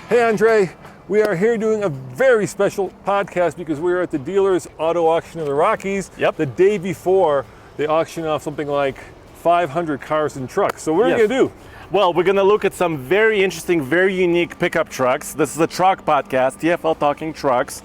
Hey Andre, we are here doing a very special podcast because we are at the dealer's auto auction in the Rockies. Yep. The day before they auction off something like 500 cars and trucks. So what are you going to do? Well, we're going to look at some very interesting, very unique pickup trucks. This is a truck podcast, TFL Talking Trucks,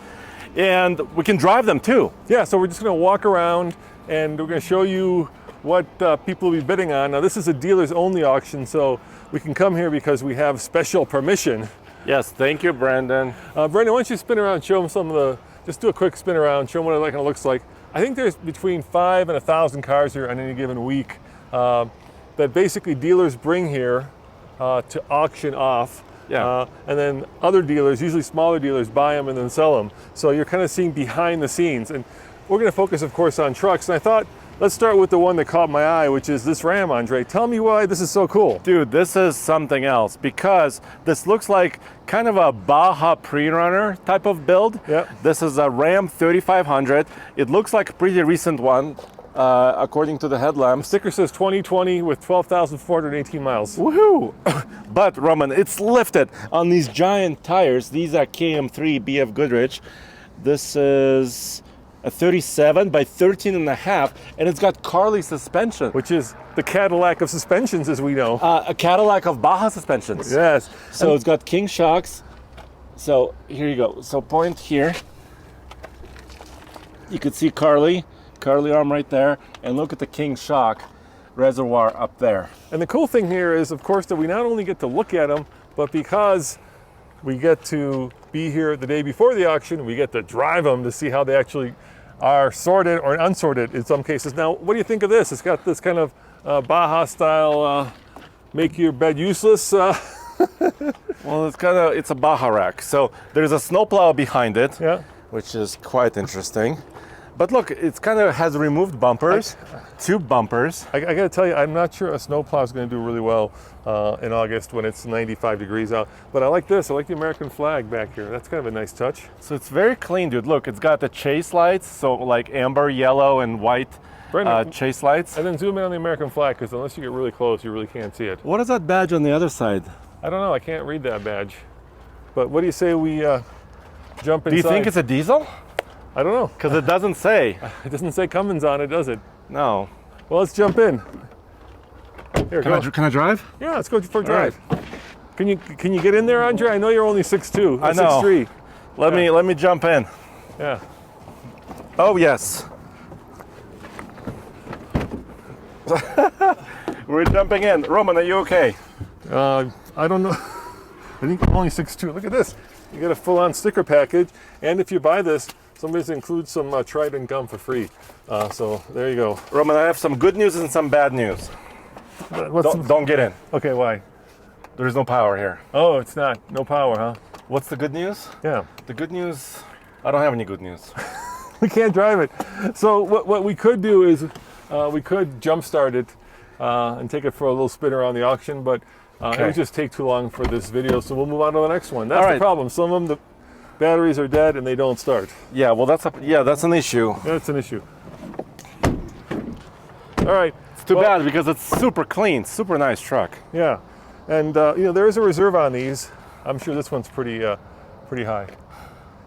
and we can drive them too. Yeah, so we're just going to walk around and we're going to show you what people will be bidding on. Now this is a dealer's only auction, so we can come here because we have special permission. Yes, thank you, Brandon. Brandon, why don't you spin around, show them some of the, just do a quick spin around, show them what it kind of looks like. I think there's between 5 and 1,000 cars here on any given week that basically dealers bring here to auction off. Yeah. And then other dealers, usually smaller dealers, buy them and then sell them. So you're kind of seeing behind the scenes. And we're going to focus, of course, on trucks. And I thought, let's start with the one that caught my eye, which is this Ram, Andre. Tell me why this is so cool. Dude, this is something else because this looks like kind of a Baja pre-runner type of build. Yep. This is a Ram 3500. It looks like a pretty recent one, according to the headlamps. Sticker says 2020 with 12,418 miles. Woohoo! But Roman, it's lifted on these giant tires. These are KM3 BF Goodrich. This is a 37 by 13 and a half, and it's got Carli suspension. Which is the Cadillac of suspensions, as we know. A Cadillac of Baja suspensions. Yes. So it's got King shocks. So here you go. So point here. You could see Carli arm right there, and look at the King shock reservoir up there. And the cool thing here is, of course, that we not only get to look at them, but because we get to be here the day before the auction, we get to drive them to see how they actually are sorted or unsorted in some cases. Now, what do you think of this? It's got this kind of Baja style, make your bed useless. Well, it's a Baja rack. So there's a snowplow behind it, Yeah. which is quite interesting. But look, it's kind of has removed bumpers, tube bumpers. I got to tell you, I'm not sure a snowplow is going to do really well in August when it's 95 degrees out. But I like this. I like the American flag back here. That's kind of a nice touch. So it's very clean, dude. Look, it's got the chase lights, so like amber, yellow, and white Brandon, chase lights. and then zoom in on the American flag, because unless you get really close, you really can't see it. What is that badge on the other side? I don't know. I can't read that badge. But what do you say we jump inside? Do you think it's a diesel? I don't know. Because it doesn't say. It doesn't say Cummins on it, does it? No. Well, let's jump in. Here, go. Can I drive? Yeah, let's go for a drive. Can you get in there, Andre? I know you're only 6'2". I know. 6'3". Let me jump in. Yeah. Oh yes. We're jumping in. Roman, are you okay? I don't know. I think I'm only 6'2". Look at this. You get a full-on sticker package, and if you buy this, somebody's includes some Trident gum for free. So there you go. Roman, I have some good news and some bad news. Don't get in. Okay, why? There's no power here. Oh, it's not. No power, huh? What's the good news? Yeah. The good news, I don't have any good news. We can't drive it. So what we could do is we could jumpstart it and take it for a little spin around the auction, but it would just take too long for this video, so we'll move on to the next one. That's the problem. Some of them, the batteries are dead and they don't start. Yeah, well, that's an issue. That's an issue. All right. It's too bad because it's super clean, super nice truck. Yeah, and there is a reserve on these. I'm sure this one's pretty high.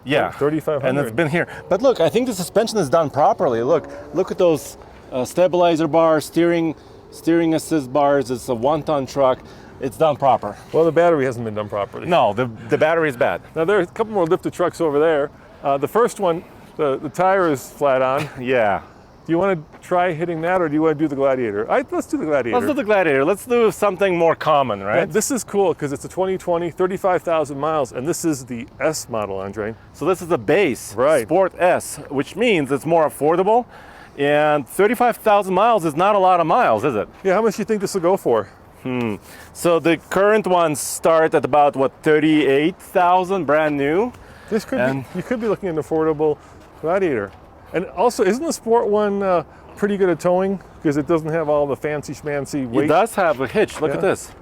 Yeah, 3,500. and it's been here. But look, I think the suspension is done properly. Look at those stabilizer bars, steering assist bars. It's a 1-ton truck. It's done proper. Well, the battery hasn't been done properly. No, the battery is bad. Now there are a couple more lifted trucks over there. The first one, the tire is flat on. Yeah. Do you want to try hitting that, or do you want to do the Gladiator? Let's do the Gladiator. Let's do the Gladiator. Let's do something more common, right? Yeah, this is cool because it's a 2020, 35,000 miles, and this is the S model, Andre. So this is the base, Right. Sport S, which means it's more affordable. And 35,000 miles is not a lot of miles, is it? Yeah, how much do you think this will go for? So the current ones start at about, 38,000 brand new? This could be, you could be looking at an affordable Gladiator. And also, isn't the Sport one pretty good at towing? Because it doesn't have all the fancy schmancy weight. It does have a hitch. Look at this.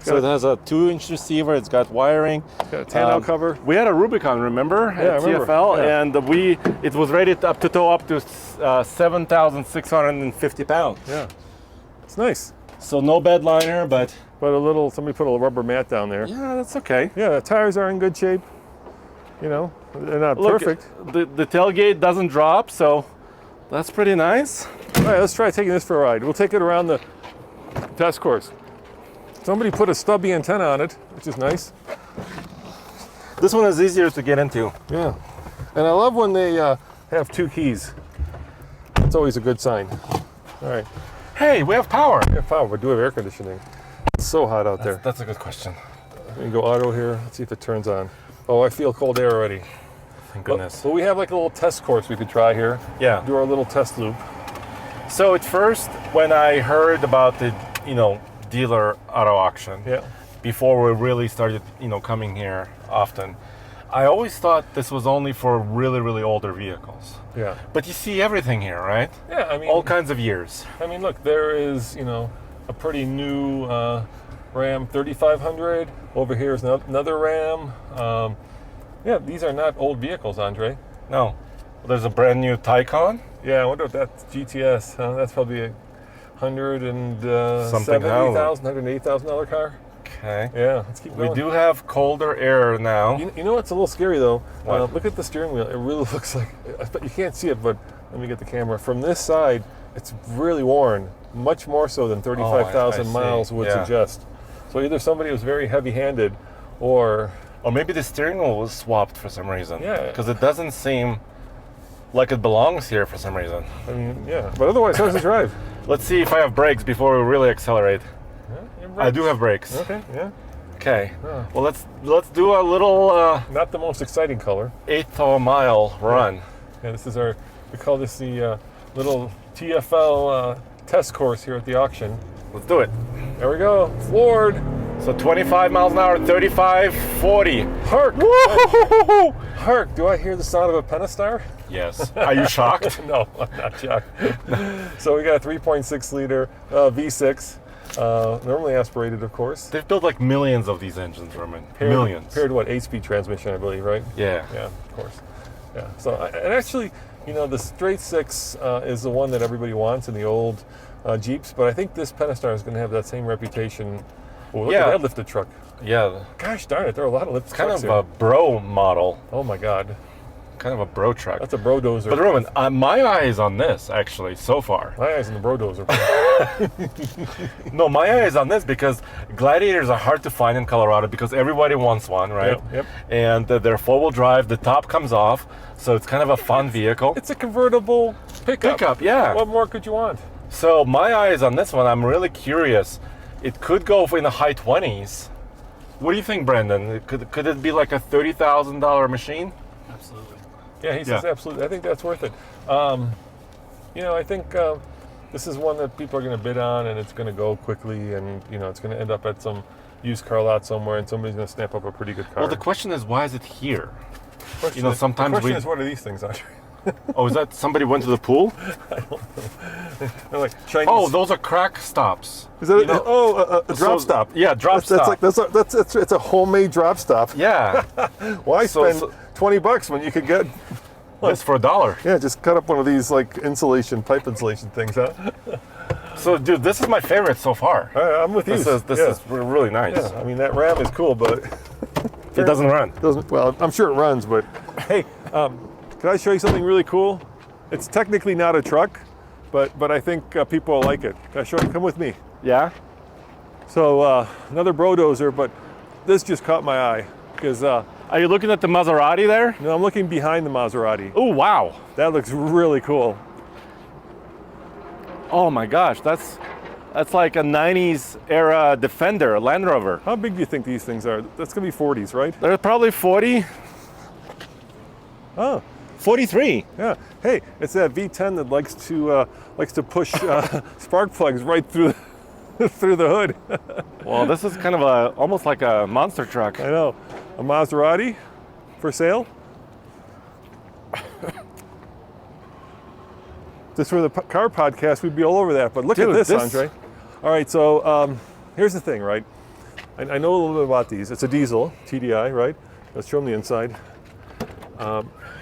So it has a 2-inch receiver. It's got wiring. It's got a tan-out cover. We had a Rubicon, remember, at TFL, and it was rated up to tow up to 7,650 pounds. Yeah, it's nice. So no bed liner, but but somebody put a rubber mat down there. Yeah, that's okay. Yeah, the tires are in good shape. You know, they're not Look, perfect. the tailgate doesn't drop, so that's pretty nice. All right, let's try taking this for a ride. We'll take it around the test course. Somebody put a stubby antenna on it, which is nice. This one is easier to get into. Yeah, and I love when they have 2 keys. That's always a good sign. All right, Hey, we have power. we have power, but do we have air conditioning? It's so hot out there. That's a good question. We can go auto here. Let's see if it turns on. Oh, I feel cold air already. Thank goodness. But we have like a little test course we could try here. Yeah. Do our little test loop. So at first, when I heard about the, dealer auto auction, Yeah. before we really started, coming here often, I always thought this was only for really, really older vehicles. Yeah. But you see everything here, right? Yeah, I mean, All kinds of years. I mean, look, there is, a pretty new Ram 3500. Over here is another Ram. Yeah, these are not old vehicles, Andre. No. There's a brand new Taycan. Yeah, I wonder if that's GTS. That's probably a Something $170,000, $180,000 car. Okay. Yeah, let's keep going. We do have colder air now. You know what's a little scary though? What? Look at the steering wheel. It really looks like, you can't see it, but let me get the camera. From this side, it's really worn, much more so than 35,000 I miles see. would Yeah. suggest. So either somebody was very heavy-handed, or Or maybe the steering wheel was swapped for some reason. Yeah. Because it doesn't seem like it belongs here for some reason. I mean, yeah. But otherwise, how does it drive? Let's see if I have brakes before we really accelerate. Yeah, you have I do brakes. have brakes. Okay, yeah. Okay. Yeah. Well, let's do a little Not the most exciting color. eighth of a mile run. Yeah, this is we call this the little TFL test course here at the auction. Let's do it. There we go, floored. So 25 miles an hour, 35, 40. Hark! Woo! Hark! Do I hear the sound of a Pentastar? Yes. Are you shocked? No, I'm not shocked. So we got a 3.6 liter V6, normally aspirated, of course. They've built like millions of these engines, Roman. Millions. Paired what, 8-speed transmission, I believe, right? Yeah. Yeah, of course. Yeah. So, and actually, the straight 6 is the one that everybody wants in the old Jeeps, but I think this Pentastar is going to have that same reputation. Oh, look at that lifted truck. Yeah. Gosh darn it, there are a lot of lifted Kind trucks of here. a bro model. Oh my God. Kind of a bro truck. That's a brodozer. But Roman, my eye is on this actually so far. My eyes on the brodozer. No, my eye is on this because Gladiators are hard to find in Colorado because everybody wants one, right? Yep. And they're four-wheel drive. The top comes off, so it's kind of a fun vehicle. It's a convertible pickup. Pickup, yeah. What more could you want? So my eye is on this one. I'm really curious. It could go in the high 20s. What do you think, Brendan? Could it be like a $30,000 machine? Absolutely. Yeah, he says absolutely. I think that's worth it. I think this is one that people are going to bid on, and it's going to go quickly, and it's going to end up at some used car lot somewhere, and somebody's going to snap up a pretty good car. Well, the question is, why is it here? question is, sometimes the question is, what are these things, Andre? Oh, is that somebody went to the pool? They're like Chinese. Oh, those are crack stops. Is that a drop stop? Yeah, drop stop. It's a homemade drop stop. Yeah. Why spend $20 when you could get This for $1. Yeah, just cut up one of these like pipe insulation things, huh? So, dude, this is my favorite so far. I'm with you. This is really nice. Yeah, I mean that Ram is cool, but It doesn't run. well, I'm sure it runs, but hey, can I show you something really cool? It's technically not a truck, but I think people will like it. Can I show you? Come with me. Yeah. So another brodozer, but this just caught my eye because Are you looking at the Maserati there? I'm looking behind the Maserati. Oh, wow. That looks really cool. Oh my gosh, that's like a 90s era Defender, a Land Rover. How big do you think these things are? That's gonna be 40s, right? They're probably 40. Oh, 43. yeah. Hey, it's that V10 that likes to push spark plugs right through through the hood. Well, this is kind of almost like a monster truck. I know. A Maserati for sale. Just for the car podcast, we'd be all over that. But look at this, Andre. All right, so here's the thing, right? I know a little bit about these. It's a diesel, TDI, right? Let's show them the inside.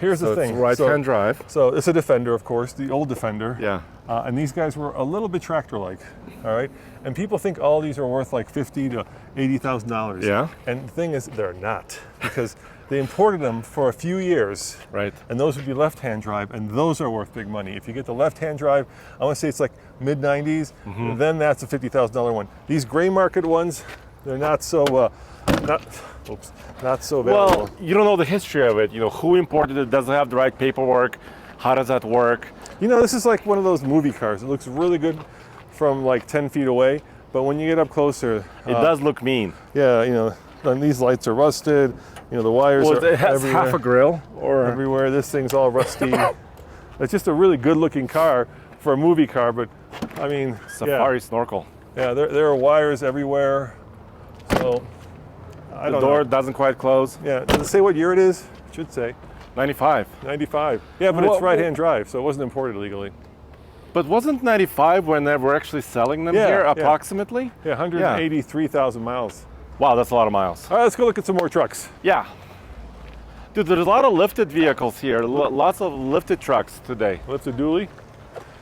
here's So the it's thing. right-hand drive. So it's a Defender, of course, the old Defender. Yeah. And these guys were a little bit tractor-like, all right? And people think all these are worth like $50,000 to $80,000. Yeah. And the thing is, they're not, because they imported them for a few years. Right. And those would be left-hand drive, and those are worth big money. If you get the left-hand drive, I want to say it's like mid-90s, then that's a $50,000 one. These gray market ones, they're not so, not so valuable. Well, you don't know the history of it. You know, who imported it? Does it have the right paperwork? How does that work? You know, this is like one of those movie cars. It looks really good from like 10 feet away, but when you get up closer, It does look mean. yeah, you know, and these lights are rusted. You know, the wires Well, are it has everywhere. half a grill, or Everywhere. This thing's all rusty. It's just a really good-looking car for a movie car, but I mean, safari snorkel. yeah, there are wires everywhere. So I The don't door know. doesn't quite close. Yeah, does it say what year it is? It should say 95. 95. Yeah, but Well, it's right-hand drive, so it wasn't imported legally. But wasn't 95 when they were actually selling them Yeah, here, yeah. approximately? Yeah, 183,000 miles. Wow, that's a lot of miles. All right, let's go look at some more trucks. Yeah. Dude, there's a lot of lifted vehicles here. Lots of lifted trucks today. Lifted dually.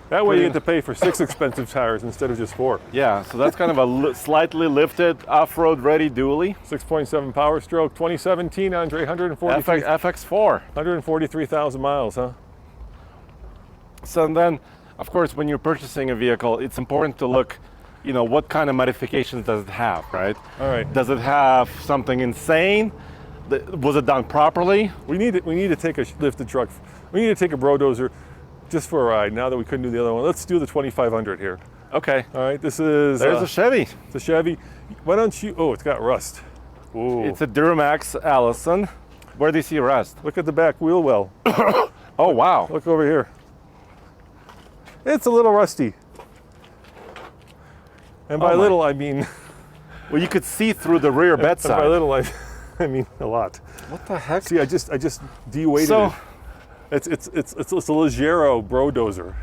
That way you get to pay for 6 expensive tires instead of just 4. Yeah, so that's kind of a slightly lifted off-road ready dually. 6.7 Power Stroke, 2017, Andre, FX4. 143,000 miles, huh? So then, of course, when you're purchasing a vehicle, it's important to look, you know, what kind of modifications does it have, right? All right. Does it have something insane? Was it done properly? We need to take a lifted truck. We need to take a Brodozer just for a ride now that we couldn't do the other one. Let's do the 2500 here. Okay. All right, this is There's a Chevy. it's a Chevy. Why don't you, oh, it's got rust. Ooh. It's a Duramax Allison. Where do you see rust? Look at the back wheel well. Oh, wow. Look over here. It's a little rusty. And by Oh my. little, I mean, Well, you could see through the rear bed and by side. little, I mean a lot. What the heck? See, I just de-weighted So- it. It's a Leggero Brodozer.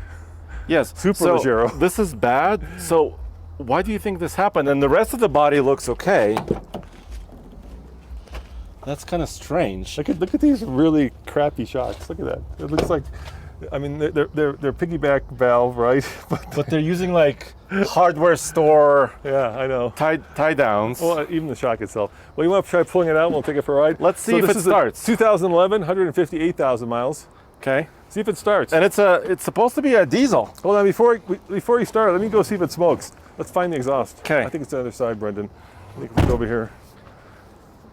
Yes. Super so Leggero. This is bad. So why do you think this happened? And the rest of the body looks okay. That's kind of strange. Look at these really crappy shocks. Look at that. It looks like, I mean, they're piggyback valve, right? But they're using like hardware store Yeah, I know. tie downs. Well, even the shock itself. Well, you want to try pulling it out and we'll take it for a ride? Let's see if this it is a starts. 2011, 158,000 miles. Okay. See if it starts. And it's supposed to be a diesel. Hold on, before you start, let me go see if it smokes. Let's find the exhaust. 'Kay. I think it's the other side, Brendan. I think we go over here.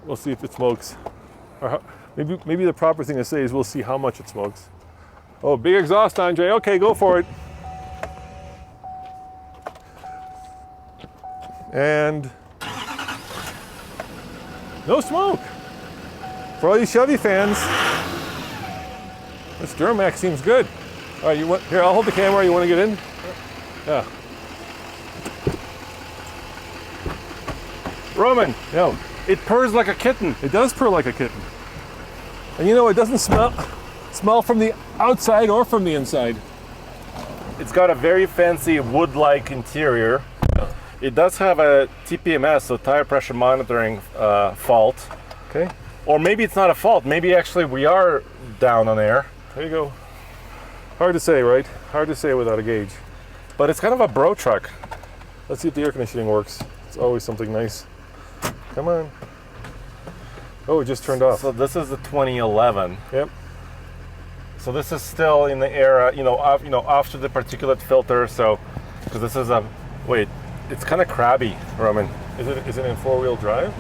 We'll see if it smokes. Or maybe the proper thing to say is we'll see how much it smokes. Oh, big exhaust, Andre. Okay, go for it. And no smoke. For all you Chevy fans, this Duramax seems good. All right, here, I'll hold the camera. You want to get in? Yeah. Roman, No, it purrs like a kitten. it does purr like a kitten. And you know, it doesn't smell from the outside or from the inside. It's got a very fancy wood-like interior. It does have a TPMS, so tire pressure monitoring fault. Okay, Or maybe it's not a fault. Maybe actually we are down on air. there you go. Hard to say, right? Hard to say without a gauge. But it's kind of a bro truck. Let's see if the air conditioning works. It's always something nice. Come on. Oh, it just turned off. So this is the 2011. Yep. So this is still in the era, after the particulate filter. So, because this is wait, it's kind of crabby, Roman. Is it in 4-wheel drive?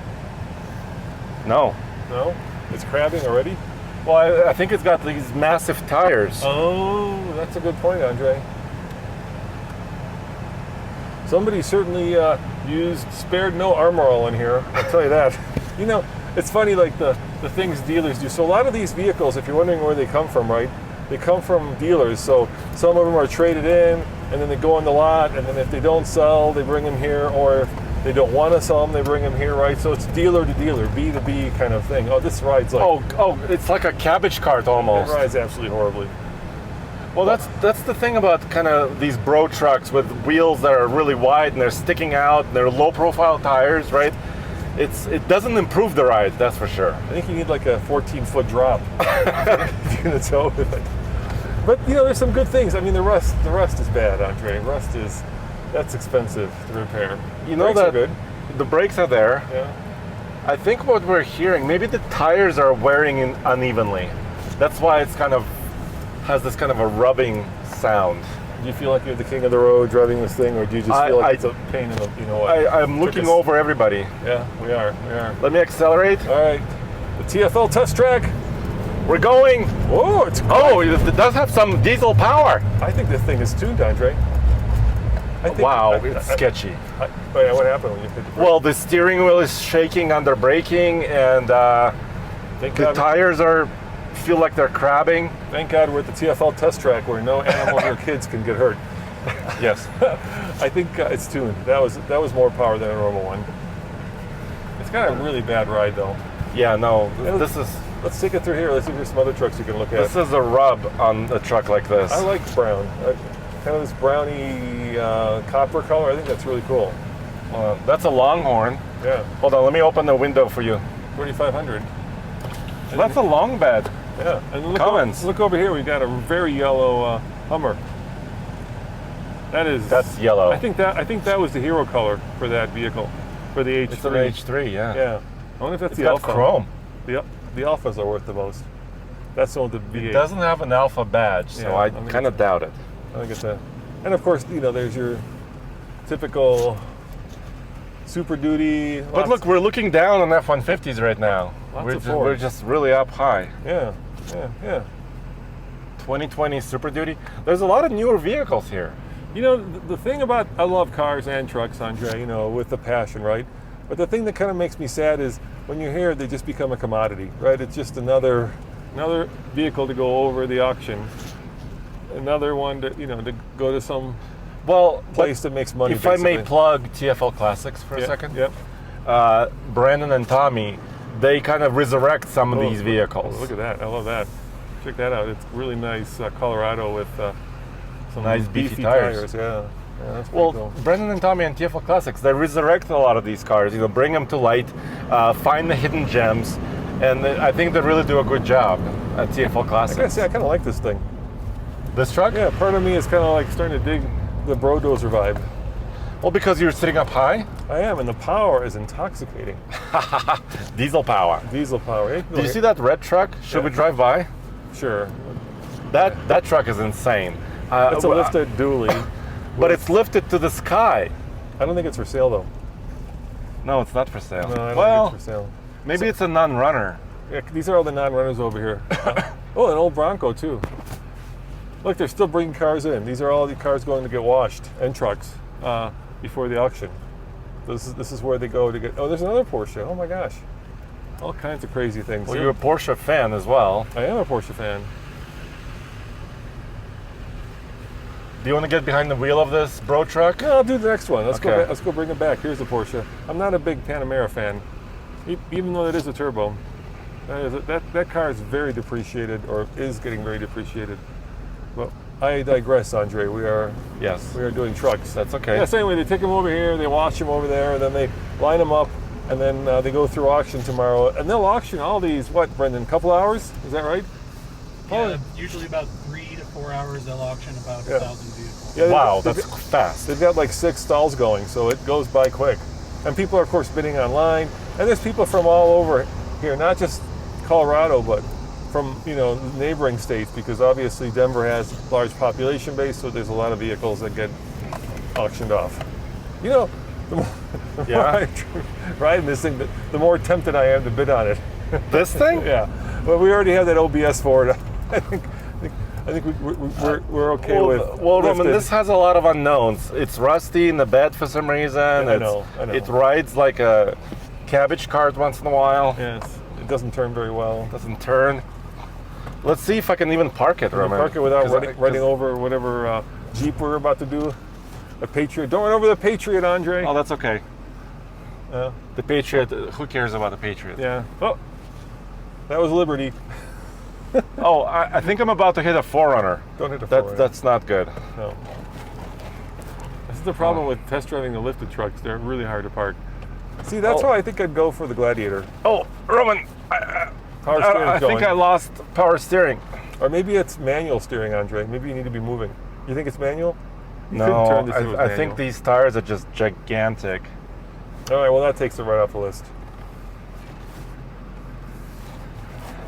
No. No? It's crabbing already? Well, I think it's got these massive tires. Oh, that's a good point, Andre. Somebody certainly spared no armor all in here, I'll tell you that. You know, it's funny, like the things dealers do. So a lot of these vehicles, if you're wondering where they come from, right? They come from dealers. So some of them are traded in, and then they go on the lot, and then if they don't sell, they bring them here, or if they don't want to sell them, they bring them here, right? So it's dealer to dealer, B2B kind of thing. Oh, this rides like... Oh, it's like a cabbage cart almost. It rides absolutely horribly. Well, that's the thing about kind of these bro trucks with wheels that are really wide and they're sticking out and they're low profile tires, right? it doesn't improve the ride, that's for sure. I think you need like a 14-foot drop if you're going to tow with it. But there's some good things. I mean, the rust is bad, Andre. That's expensive to repair. Brakes are good. The brakes are there. Yeah. I think what we're hearing, maybe the tires are wearing in unevenly. That's why it's has this kind of a rubbing sound. Do you feel like you're the king of the road driving this thing, or do you just feel like it's a pain in the, I'm looking over everybody. Yeah, we are. Let me accelerate. All right, the TFL test track. We're going. Oh, it's quick. Oh, it does have some diesel power. I think this thing is tuned, Andre. Wow, it's sketchy. What happened when you hit the brake? Well, the steering wheel is shaking under braking, and the tires feel like they're crabbing. Thank God we're at the TFL test track where no animals or kids can get hurt. Yes. I think it's tuned. That was more power than a normal one. It's got a really bad ride though. Yeah, no, this is... Let's take it through here. Let's see if there's some other trucks you can look at. This is a rub on a truck like this. I like brown. Kind of this browny copper color. I think that's really cool. That's a Longhorn. Yeah. Hold on, let me open the window for you. 4500. That's a long bed. Yeah. And look over here. We've got a very yellow Hummer. That's yellow. I think that was the hero color for that vehicle, for the H3. It's an H3, yeah. Yeah. I wonder if that's it's the got Alpha. Chrome. The Alphas are worth the most. That's the one with the V8. It doesn't have an Alpha badge, so I kind of doubt it. I think it's that. And of course, there's your typical Super Duty. But look, we're looking down on F-150s right now. We're just really up high. Yeah. 2020 Super Duty. There's a lot of newer vehicles here. The thing about, I love cars and trucks, Andre, with the passion, right? But the thing that kind of makes me sad is when you're here, they just become a commodity, right? It's just another vehicle to go over the auction. Another one to go to some place that makes money. If basically. I may plug TFL Classics for a second. Yep. Brandon and Tommy, they kind of resurrect some of these vehicles. Look at that! I love that. Check that out. It's really nice Colorado with some nice beefy tires. Yeah, that's pretty cool. Brandon and Tommy and TFL Classics, they resurrect a lot of these cars. Bring them to light, find the hidden gems, and I think they really do a good job at TFL Classics. I gotta say, I kind of like this thing. This truck? Yeah, part of me is kind of like starting to dig the Brodozer vibe. Well, because you're sitting up high? I am, and the power is intoxicating. Diesel power. Diesel power. Do you see that red truck? Should we drive by? Sure. That truck is insane. It's a lifted dually. But it's lifted to the sky. I don't think it's for sale, though. No, it's not for sale. No, I don't think it's for sale. Maybe it's a non-runner. Yeah, these are all the non-runners over here. An old Bronco, too. Look, they're still bringing cars in. These are all the cars going to get washed, and trucks, before the auction. This is where they go to get... Oh, there's another Porsche. Oh, my gosh. All kinds of crazy things. Well, you're a Porsche fan as well. I am a Porsche fan. Do you want to get behind the wheel of this bro truck? No, I'll do the next one. Let's go bring it back. Here's the Porsche. I'm not a big Panamera fan, even though it is a turbo. That car is very depreciated, or is getting very depreciated. Well, I digress, Andre. We are doing trucks. That's okay. Yeah, so anyway, they take them over here, they wash them over there, and then they line them up, and then they go through auction tomorrow. And they'll auction all these, what, Brendan, a couple hours? Is that right? Yeah, usually about 3 to 4 hours they'll auction about 1,000 vehicles. Yeah, wow, that's fast. They've got like 6 stalls going, so it goes by quick. And people are, of course, bidding online. And there's people from all over here, not just Colorado, but from neighboring states, because obviously Denver has a large population base, so there's a lot of vehicles that get auctioned off. The more I ride this thing, the more tempted I am to bid on it. This thing? Yeah. Well, we already have that OBS for it. I think we're okay with. Well, Roman, this has a lot of unknowns. It's rusty in the bed for some reason. Yeah, I know. It rides like a cabbage cart once in a while. Yes. It doesn't turn very well. It doesn't turn. Let's see if I can even park it, Roman. Park it without running over whatever Jeep we're about to do. A Patriot. Don't run over the Patriot, Andre. Oh, that's okay. The Patriot. Who cares about the Patriot? Yeah. Oh, that was Liberty. Oh, I think I'm about to hit a 4Runner. Don't hit a 4Runner. That's not good. No. This is the problem with test driving the lifted trucks. They're really hard to park. See, that's Oh. why I think I'd go for the Gladiator. Oh, Roman, Power steering's I think going. I lost power steering. Or maybe it's manual steering, Andre. Maybe you need to be moving. You think it's manual? You couldn't No, turn this if it was I think manual. these tires are just gigantic. All right, well, that takes it right off the list.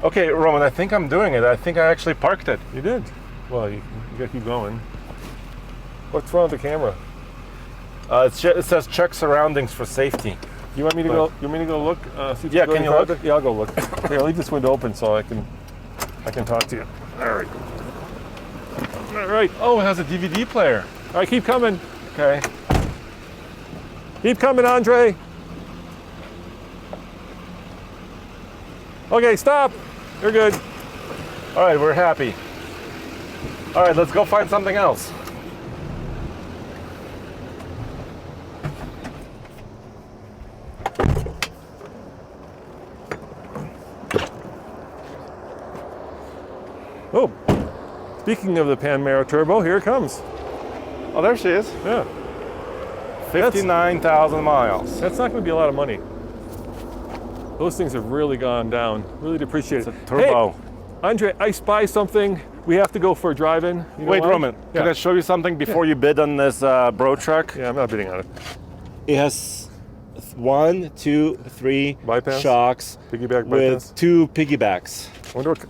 Okay, Roman, I think I'm doing it. I think I actually parked it. You did. Well, you gotta keep going. What's wrong with the camera? It says check surroundings for safety. You want me to go? You want me to go look? See if Yeah, it's can you going look? farther? Yeah, I'll go look. Here, I'll leave this window open so I can talk to you. All right. All right. Oh, it has a DVD player. All right, keep coming. Okay. Keep coming, Andre. Okay, stop. You're good. All right, we're happy. All right, let's go find something else. Oh, speaking of the Panamera Turbo, here it comes. Oh, there she is. Yeah, 59,000 miles. that's not going to be a lot of money. Those things have really gone down, really depreciated. It's a turbo. Hey, Andre, I spy something. We have to go for a drive-in. You know Wait, why? Roman, Yeah. can I show you something before you bid on this bro truck? Yeah, I'm not bidding on it. It has 1, 2, 3 Bypass? shocks Piggyback with bypass. 2 piggybacks.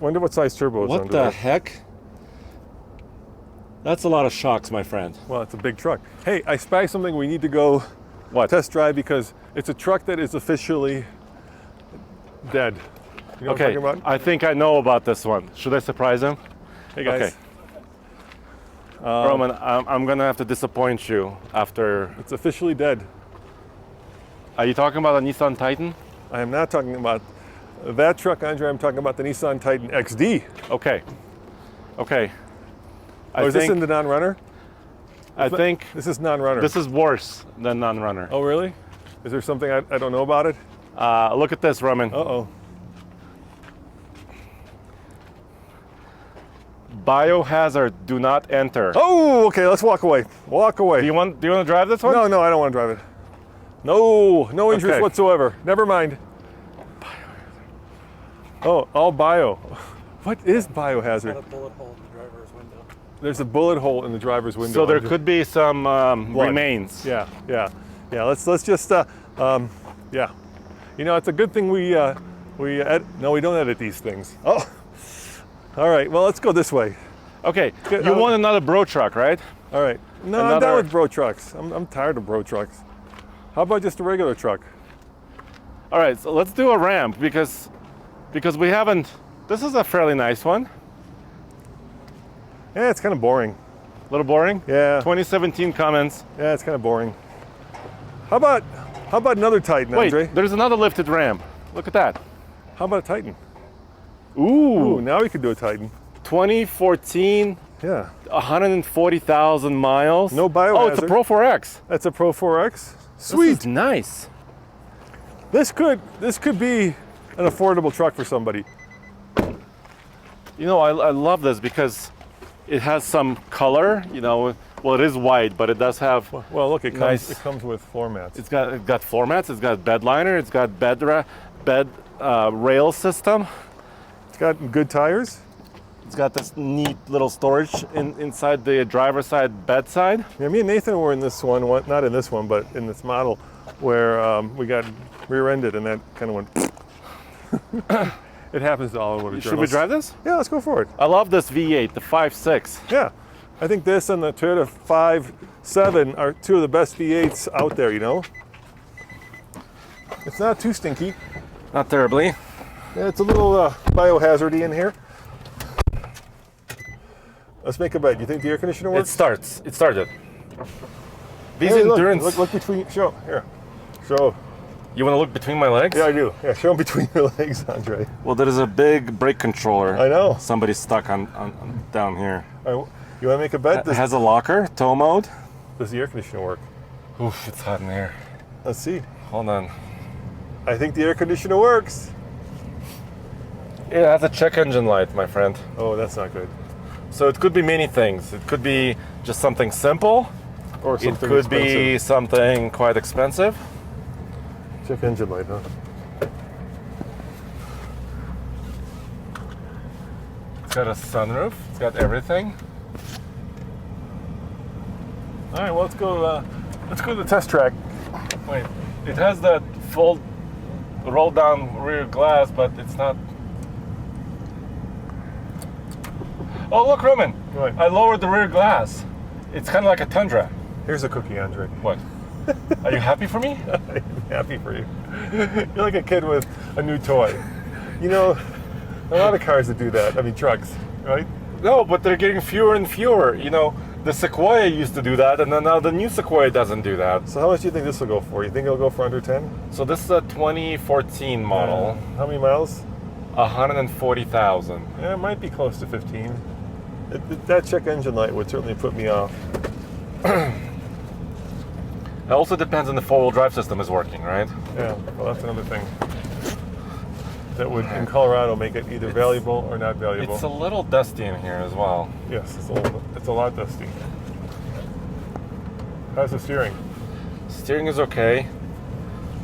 Wonder what size turbo it's What under the there. heck? That's a lot of shocks, my friend. Well, it's a big truck. Hey, I spy something we need to go What? test drive because it's a truck that is officially dead. You know Okay, what I'm talking about? I think I know about this one. Should I surprise him? Hey guys. Okay. Roman, I'm gonna have to disappoint you after. It's officially dead. Are you talking about a Nissan Titan? I am not talking about that truck, Andre. I'm talking about the Nissan Titan XD. Okay. Okay. Oh, is this in the non-runner? I think This is non-runner. this is worse than non-runner. Oh, really? Is there something I don't know about it? Look at this, Roman. Uh-oh. Biohazard, do not enter. Oh, okay, let's walk away. Walk away. Do you want to drive this one? No, I don't want to drive it. No interest Okay. whatsoever. Never mind. Oh, all bio. What is biohazard? Got a bullet hole in the driver's window. There's a bullet hole in the driver's window. So there Andre. could be some Blood. remains. Yeah. Let's just yeah. You know, it's a good thing we no, we don't edit these things. Oh. All right. Well, let's go this way. Okay. Good. You want another bro truck, right? All right. No, I'm Another- done with bro trucks. I'm tired of bro trucks. How about just a regular truck? All right. So let's do a ramp because we haven't. This is a fairly nice one. Yeah, it's kind of boring. A little boring. Yeah. 2017 Cummins. Yeah, it's kind of boring. How about another Titan, Wait, Andre? there's another lifted ramp. Look at that. How about a Titan? Ooh. Ooh, now we could do a Titan. 2014, Yeah. 140,000 miles. No biohazard. Oh, it's a Pro 4X. That's a Pro 4X. This Sweet. is nice. This could be an affordable truck for somebody. You know, I love this because it has some color. You know, well, it is white, but it does have. Well, look, it Nice. comes with floor mats. It got floor mats. It's got bed liner. It's got bed rail system. It's got good tires. It's got this neat little storage inside the driver's side bedside. Yeah, me and Nathan were in this one, not in this one, but in this model, where we got rear-ended, and that kind of went. It happens to all of our Should we drive this? Yeah, let's go for it. I love this V8, the 5.6. Yeah, I think this and the Toyota 5.7 are two of the best V8s out there. You know, it's not too stinky. Not terribly. Yeah, it's a little biohazardy in here. Let's make a bet. You think the air conditioner It works? starts. It started. These Hey, look, endurance. look between. Show here. Show. You want to look between my legs? Yeah, I do. Yeah, show them between your legs, Andre. Well, there is a big brake controller. I know. Somebody stuck on down here. You want to make a bet? It has a locker, tow mode. Does the air conditioner work? Oof, it's hot in here. Let's see. Hold on. I think the air conditioner works. It has a check engine light, my friend. Oh, that's not good. So it could be many things. It could be just something simple. Or It something could be expensive. something quite expensive. Check engine light, huh? It's got a sunroof. It's got everything. All right, well, let's go to the test track. Wait, it has that full roll down rear glass, but it's not. Oh, look, Roman. What? I lowered the rear glass. It's kind of like a Tundra. Here's a cookie, Andre. What? Are you happy for me? I'm happy for you. You're like a kid with a new toy. You know, a lot of cars that do that. I mean, trucks, right? No, but they're getting fewer and fewer. You know, the Sequoia used to do that, and then now the new Sequoia doesn't do that. So how much do you think this will go for? You think it'll go for under 10? So this is a 2014 model, How many miles? 140,000. Yeah, it might be close to 15. That check engine light would certainly put me off. It also depends on the four-wheel drive system is working, right? Yeah, well, that's another thing. That would, in Colorado, make it either valuable or not valuable. It's a little dusty in here as well. Yes, it's a lot dusty. How's the steering? Steering is okay.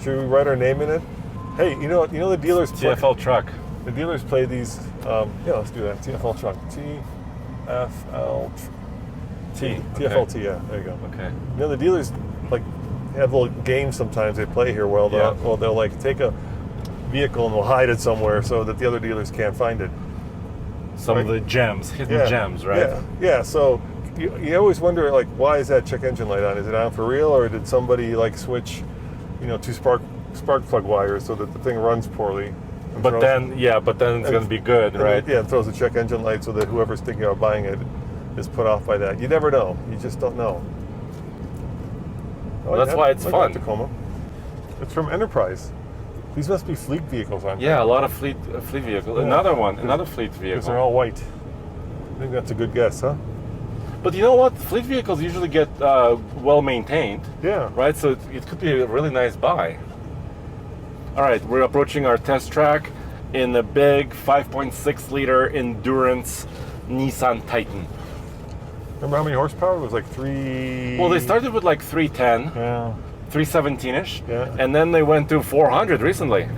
Should we write our name in it? Hey, you know the dealers play, TFL truck. the dealers play these. Yeah, let's do that. TFL truck. TFLT. Yeah, there you go. Okay. You know the dealers like have little games sometimes they play here. Well, Yeah. they'll like take a vehicle and they'll hide it somewhere so that the other dealers can't find it. Some of Right. the gems, hidden gems, right? Yeah. So you always wonder, like, why is that check engine light on? Is it on for real, or did somebody like switch, two spark plug wires so that the thing runs poorly? and But throws- then it's going to be good, and right? Yeah, it throws a check engine light so that whoever's thinking about buying it is put off by that. You never know. You just don't know. Well, that's why it's look at fun. Tacoma. It's from Enterprise. These must be fleet vehicles, aren't they? Yeah, a lot of fleet vehicle. Yeah. Another fleet Because they're vehicle. all white. I think that's a good guess, huh? But you know what? Fleet vehicles usually get well maintained, Yeah. right? So it could be a really nice buy. All right, we're approaching our test track in the big 5.6 liter endurance Nissan Titan. Remember how many horsepower? It was like 3... Well, they started with like 310, Yeah. 317-ish, Yeah. and then they went to 400 recently.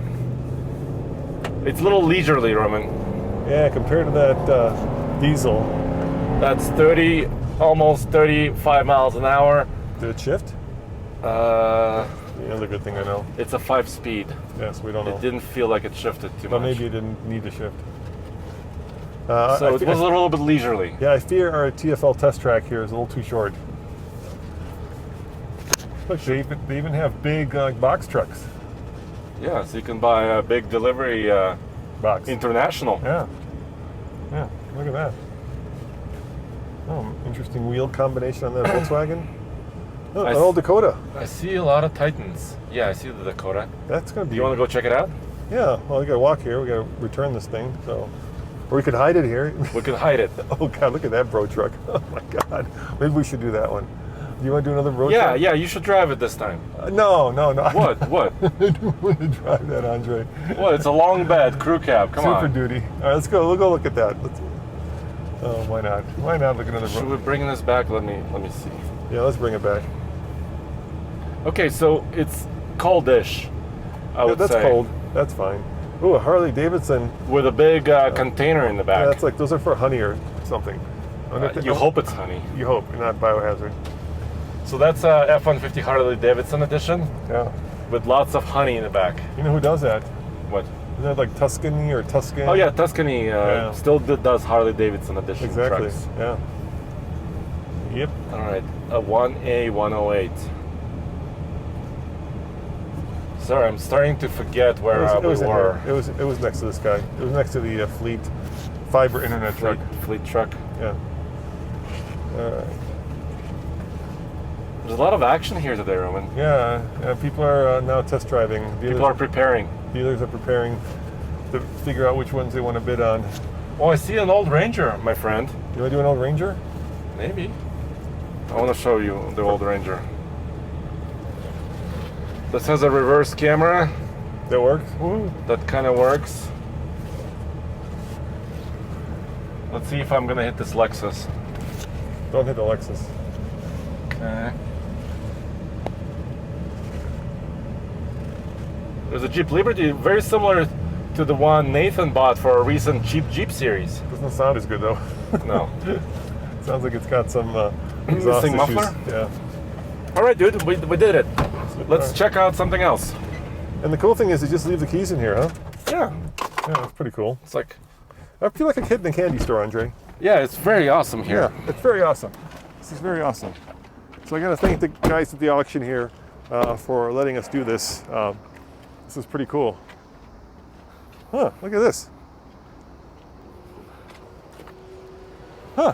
It's a little leisurely, Roman. Yeah, compared to that diesel. That's almost 35 miles an hour. Did it shift? Another good thing I know. It's a 5-speed. Yes, we don't know. It didn't feel like it shifted too But much. maybe it didn't need to shift. So it was a little bit leisurely. Yeah, I fear our TFL test track here is a little too short. Look, they even have big box trucks. Yeah, so you can buy a big delivery Box. international. Yeah. Yeah, look at that. Oh, interesting wheel combination on that Volkswagen. Oh, I an s- old Dakota. I see a lot of Titans. Yeah, I see the Dakota. That's going to be... You want to go check it out? Yeah, well, we got to walk here. We got to return this thing, so... Or we could hide it here. We could hide it. Oh, God, look at that bro truck. Oh, my God. Maybe we should do that one. Do you want to do another bro Yeah, truck? yeah, you should drive it this time. No. What? What? I don't want to drive that, Andre. What? It's a long bed, crew cab. Come Super on. duty. All right, let's go. We'll go look at that. Oh, why not? Why not look at another Should bro? we bring this back? Let me see. Yeah, let's bring it back. Okay, so it's coldish, I would That's say. cold. That's fine. Ooh, a Harley Davidson. With a big container in the Yeah, back. that's like, those are for honey or something. I wonder if they- You hope it's honey. You hope, not biohazard. So that's a F-150 Harley Davidson edition Yeah. with lots of honey in the back. You know who does that? What? Isn't that like Tuscany or Tuscan? Oh yeah, Tuscany Yeah. still does Harley Davidson edition Exactly. trucks. Yeah. Yep. All right, a 1A108. Sorry, I'm starting to forget where we in were. here. It was next to this guy. It was next to the Fleet fiber internet truck. Fleet truck. Yeah. All right. There's a lot of action here today, Roman. Yeah. People are now test driving. People are preparing. Dealers are preparing to figure out which ones they want to bid on. Oh, I see an old Ranger, my friend. You want to do an old Ranger? Maybe. I want to show you the old Ranger. This has a reverse camera. That works? Woo. That kind of works. Let's see if I'm gonna hit this Lexus. Don't hit the Lexus. Okay. There's a Jeep Liberty, very similar to the one Nathan bought for a recent cheap Jeep series. Doesn't sound as good though. No. Sounds like it's got some exhaust Missing issues. muffler? Yeah. All right, dude, we did it. Let's check out something else. And the cool thing is, you just leave the keys in here, huh? Yeah, Yeah, that's pretty cool. it's like, I feel like a kid in a candy store, Andre. yeah, it's very awesome here. Yeah, it's very awesome. This is very awesome. So I got to thank the guys at the auction here for letting us do this. This is pretty cool. Huh, look at this. Huh.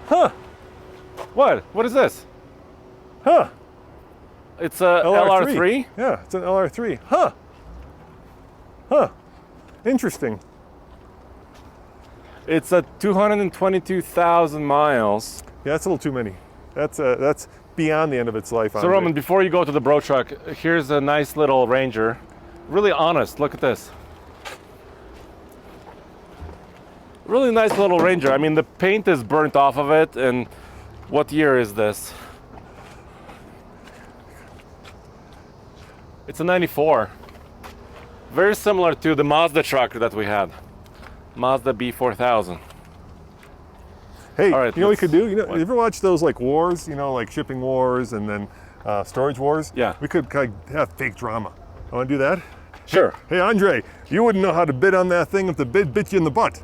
Huh. What? What is this? Huh. It's a LR3? Yeah, it's an LR3. Huh. Huh. Interesting. It's at 222,000 miles. Yeah, that's a little too many. That's beyond the end of its life. So Andre. Roman, before you go to the bro truck, here's a nice little Ranger. Really honest, look at this. Really nice little Ranger. I mean, the paint is burnt off of it, and what year is this? It's a 94. Very similar to the Mazda truck that we had. Mazda B4000. Hey, All right, you know what we let's- could do? You know, you ever watch those like wars? You know, like shipping wars and then storage wars? Yeah. We could kind of have fake drama. I want to do that. Sure. Hey, Andre, you wouldn't know how to bid on that thing if the bid bit you in the butt.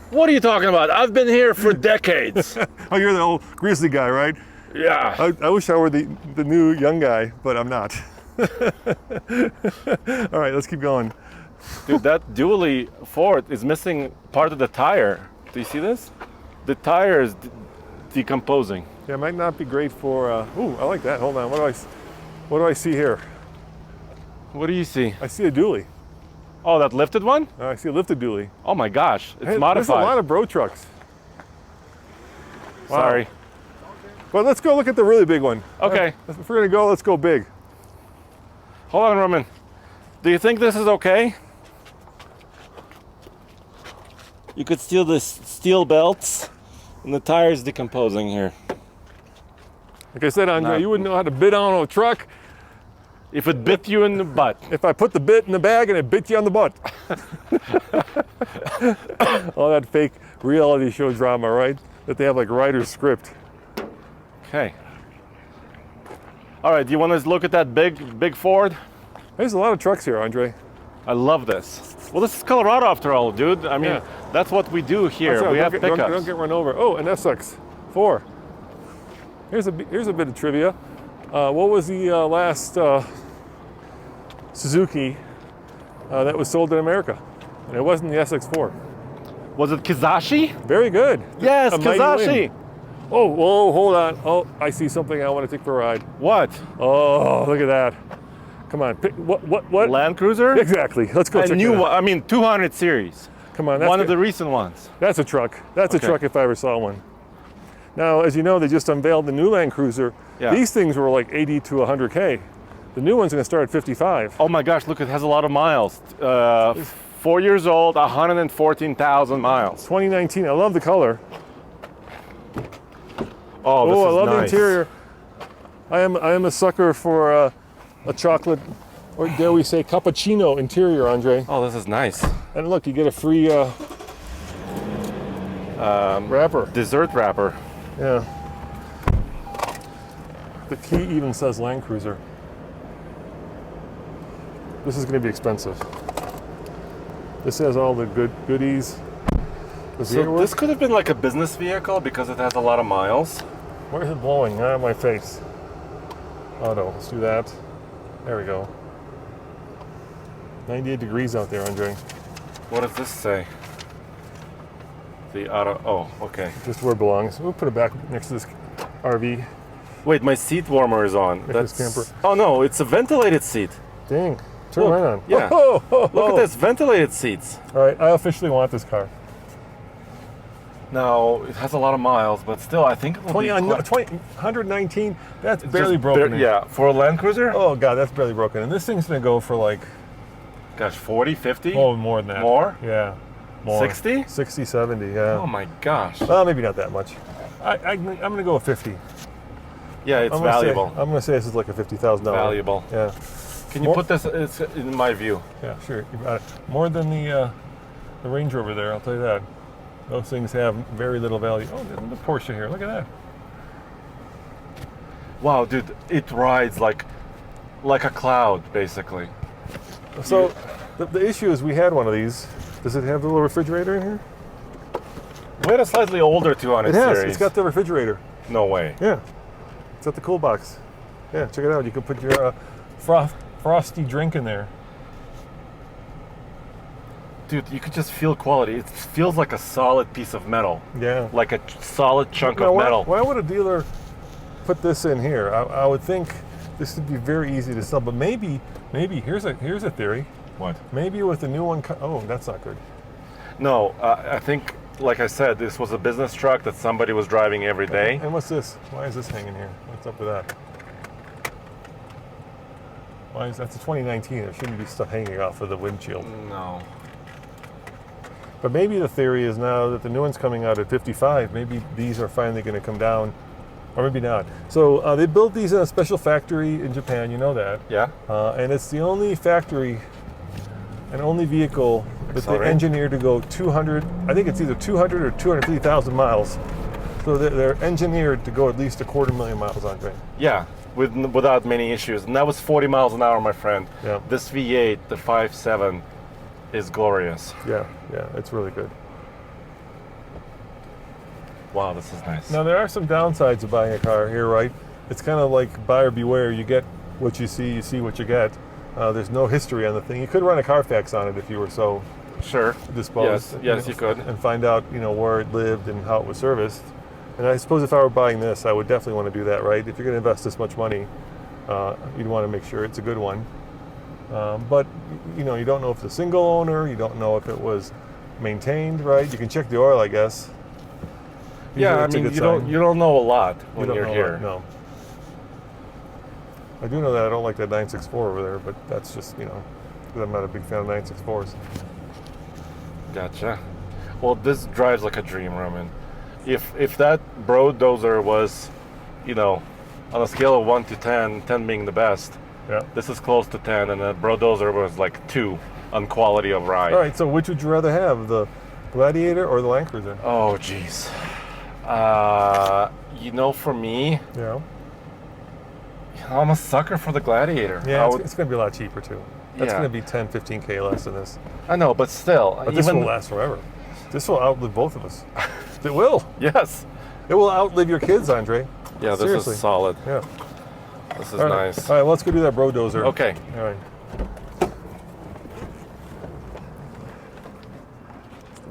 What are you talking about? I've been here for decades. Oh, you're the old grizzly guy, right? Yeah. I wish I were the new young guy, but I'm not. All right, let's keep going. Dude, that dually Ford is missing part of the tire. Do you see this? The tire is decomposing. Yeah, it might not be great for. Ooh, I like that. Hold on. What do I see here? What do you see? I see a dually. Oh, that lifted one? I see a lifted dually. Oh my gosh, it's Hey, modified. There's a lot of bro trucks. Wow. Sorry. But let's go look at the really big one. Okay. If we're gonna go, let's go big. Hold on, Roman. Do you think this is okay? You could steal the steel belts, and the tire's decomposing here. Like I said, Andre, Nah. you wouldn't know how to bid on a truck If it bit you in the butt. if I put the bit in the bag and it bit you on the butt. All that fake reality show drama, right? That they have like writer's script. Okay. All right, do you want to look at that big Ford? There's a lot of trucks here, Andre. I love this. Well, this is Colorado after all, dude. I mean, Yeah. that's what we do here. That's right, We don't have get- pickups. Don't get run over. Oh, an SX4. Here's a bit of trivia. What was the last Suzuki that was sold in America? And it wasn't the SX4. Was it Kizashi? Very good. Yes, A mighty Kizashi. win. Oh, whoa, hold on. Oh, I see something I want to take for a ride. What? Oh, look at that. Come on. Pick, what? Land Cruiser? Exactly. Let's go A check new that out. one. I mean, 200 series. Come on. That's One of good. the recent ones. That's a truck. That's a Okay. truck if I ever saw one. Now, as you know, they just unveiled the new Land Cruiser. Yeah. These things were like 80 to 100K. The new one's going to start at 55. Oh my gosh, look, it has a lot of miles. 4 years old, 114,000 miles. 2019. I love the color. Oh, this Oh, I is love nice. the interior. I am a sucker for a chocolate, or dare we say, cappuccino interior, Andre. Oh, this is nice. And look, you get a free wrapper. Dessert wrapper. Yeah. The key even says Land Cruiser. This is going to be expensive. This has all the goodies. Does the So air work? this could have been like a business vehicle because it has a lot of miles. Where is it blowing? Ah, my face. Auto. Let's do that. There we go. 98 degrees out there, Andre. What does this say? The auto. Oh, okay. Just where it belongs. We'll put it back next to this RV. Wait, my seat warmer is on. Next to this camper. Oh no, it's a ventilated seat. Dang. Turn Look, right on. yeah. Oh, oh, oh, Look oh. at this, ventilated seats. All right, I officially want this car. Now, it has a lot of miles, but still, I think it will 20, be no, quite- 20, 119, that's just barely broken. in. Yeah, for a Land Cruiser? Oh, God, that's barely broken. And this thing's going to go for like, Gosh, 40, 50? oh, more than that. More? Yeah. More. 60? 60, 70, yeah. Oh my gosh. Well, maybe not that much. I'm going to go with 50. Yeah, it's I'm gonna valuable. I'm going to say this is like a $50,000. Valuable. Yeah. Can you put this it's in my view? Yeah, sure. You got it. More than the Range Rover there, I'll tell you that. Those things have very little value. Oh, the Porsche here. Look at that. Wow, dude, it rides like a cloud, basically. So the issue is we had one of these. Does it have the little refrigerator in here? We had a slightly older 200 It has. series. It's got the refrigerator. No way. Yeah. It's got the cool box. Yeah, check it out. You can put your frosty drink in there. Dude, you could just feel quality. It feels like a solid piece of metal. Yeah. Like a solid chunk Now, of metal. why would a dealer put this in here? I would think this would be very easy to sell, but maybe here's a theory. What? Maybe with the new one. Oh, that's not good. No, I think, like I said, this was a business truck that somebody was driving every day. And what's this? Why is this hanging here? What's up with that? Why is that's a 2019? There shouldn't be stuff hanging off of the windshield. No. But maybe the theory is now that the new one's coming out at 55. Maybe these are finally going to come down, or maybe not. So they built these in a special factory in Japan. You know that. Yeah. And it's the only factory and only vehicle that they engineered to go 200. I think it's either 200 or 250,000 miles. So they're engineered to go at least 250,000 miles, Andre. Yeah, without many issues. And that was 40 miles an hour, my friend. Yeah. This V8, the 5.7, is glorious. Yeah, it's really good. Wow, this is nice. Now there are some downsides of buying a car here, right? It's kind of like buyer beware. You get what you see what you get. There's no history on the thing. You could run a Carfax on it if you were so Sure. disposed. Yes, you could. And find out, where it lived and how it was serviced. And I suppose if I were buying this, I would definitely want to do that, right? If you're going to invest this much money, you'd want to make sure it's a good one. But you don't know if it's a single owner. You don't know if it was maintained, right? You can check the oil, I guess. Yeah, It's a good you sign. don't know a lot when You don't you're know here. that, no. I do know that I don't like that 964 over there, but that's just, because I'm not a big fan of 964s. Gotcha. Well, this drives like a dream, Roman. If that Brodozer was, on a scale of 1 to 10, 10 being the best, Yeah. this is close to 10, and the Brodozer was like 2 on quality of ride. All right, so which would you rather have, the Gladiator or the Land Cruiser? Oh, jeez. For me, Yeah. I'm a sucker for the Gladiator. Yeah, it's going to be a lot cheaper too. That's Yeah. going to be 10, 15K less than this. I know, but still. But this will last forever. This will outlive both of us. It will. Yes. It will outlive your kids, Andre. Yeah, this Seriously. is solid. Yeah. This is All right. nice. All right, let's go do that Brodozer. Okay. All right.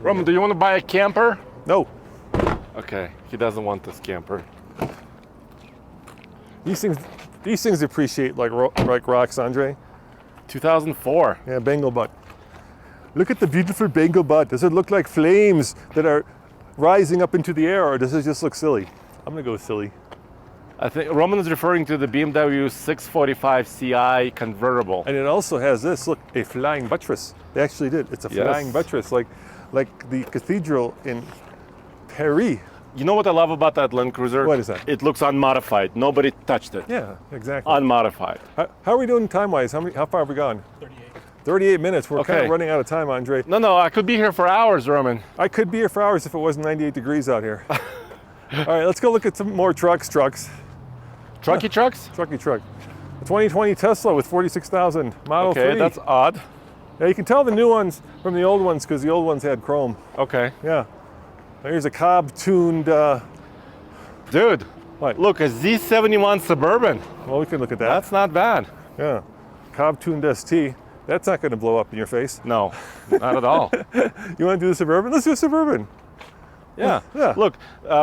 Roman, do you want to buy a camper? No. Okay, he doesn't want this camper. These things appreciate like rocks, Andre. 2004. Yeah, Bengal butt. Look at the beautiful Bengal butt. Does it look like flames that are rising up into the air, or does it just look silly? I'm gonna go with silly. I think Roman is referring to the BMW 645 Ci convertible. And it also has this, look, a flying buttress. They actually did. It's a Yes. flying buttress, like the cathedral in Paris. You know what I love about that Land Cruiser? What is that? It looks unmodified. Nobody touched it. Yeah, exactly. Unmodified. How are we doing time-wise? How far have we gone? 38. 38 minutes. We're kind Okay. of running out of time, Andre. No, I could be here for hours, Roman. I could be here for hours if it wasn't 98 degrees out here. All right, let's go look at some more trucks. Trucky trucks? Trucky truck. A 2020 Tesla with 46,000 Model 3. Okay, that's odd. Yeah, you can tell the new ones from the old ones because the old ones had chrome. Okay. Yeah. Here's a Cobb-tuned, Dude, what? look, a Z71 Suburban. Well, we can look at that. That's not bad. Yeah. Cobb-tuned ST. That's not going to blow up in your face. No, not at all. You want to do the Suburban? Let's do a Suburban. Yeah. Yeah. Look,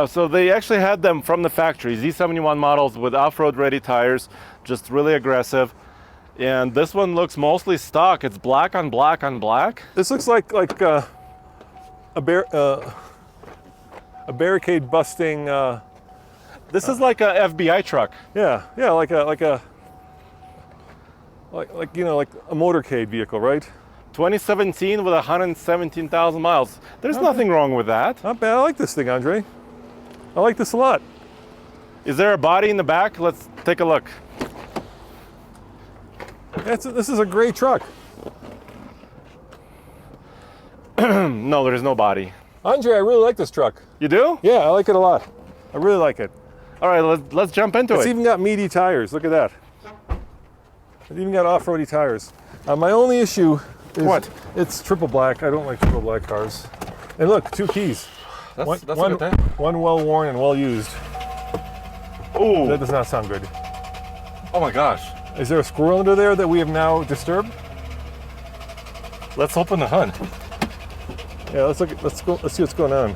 so they actually had them from the factory, Z71 models with off-road ready tires, just really aggressive. And this one looks mostly stock. It's black on black on black. This looks like a barricade busting. This is like a FBI truck. Yeah, like a motorcade vehicle, right? 2017 with 117,000 miles. There's nothing wrong with that. Not bad. I like this thing, Andre. I like this a lot. Is there a body in the back? Let's take a look. This is a great truck. No, there's no body. Andre, I really like this truck. You do? Yeah, I like it a lot. I really like it. All right, let's jump into It's it. even got meaty tires. Look at that. It even got off-roady tires. My only issue is What? it's triple black. I don't like triple black cars. And look, 2 keys. That's a one, good thing. one well-worn and well-used. Ooh. That does not sound good. Oh my gosh. Is there a squirrel under there that we have now disturbed? Let's open the hood. Yeah, let's see what's going on.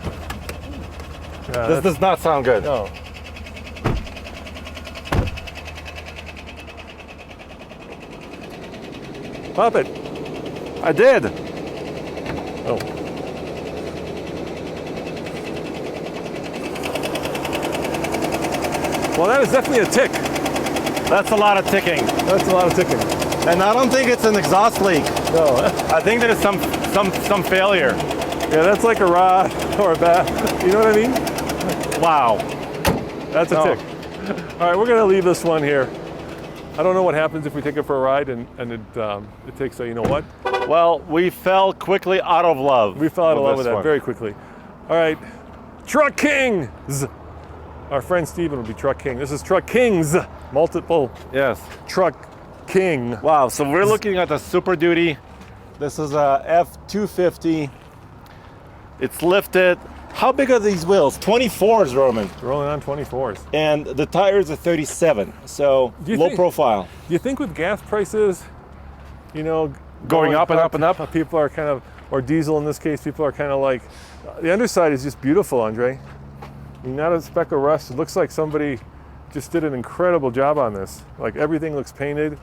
Yeah, This does not sound good. no. Pop it. I did. Oh. Well, that is definitely a tick. That's a lot of ticking. That's a lot of ticking. And I don't think it's an exhaust leak. No. I think there's some failure. Yeah, that's like a rod or a bat. You know what I mean? Wow. That's a No. tick. All right, we're gonna leave this one here. I don't know what happens if we take it for a ride and it takes a, you know what? Well, we fell quickly out of love. We fell out of love this with that one. very quickly. All right, Truck Kings. Our friend Steven will be Truck King. This is Truck Kings, multiple Yes. Truck King. Wow, so we're looking at the Super Duty. This is a F250. It's lifted. How big are these wheels? 24s, Roman. Rolling on 24s. And the tires are 37, so Do you low think- profile. Do you think with gas prices, you know, Going up and up and up? people are kind of, or diesel in this case, people are kind of like, the underside is just beautiful, Andre. I mean, not a speck of rust. It looks like somebody just did an incredible job on this. Like everything looks painted.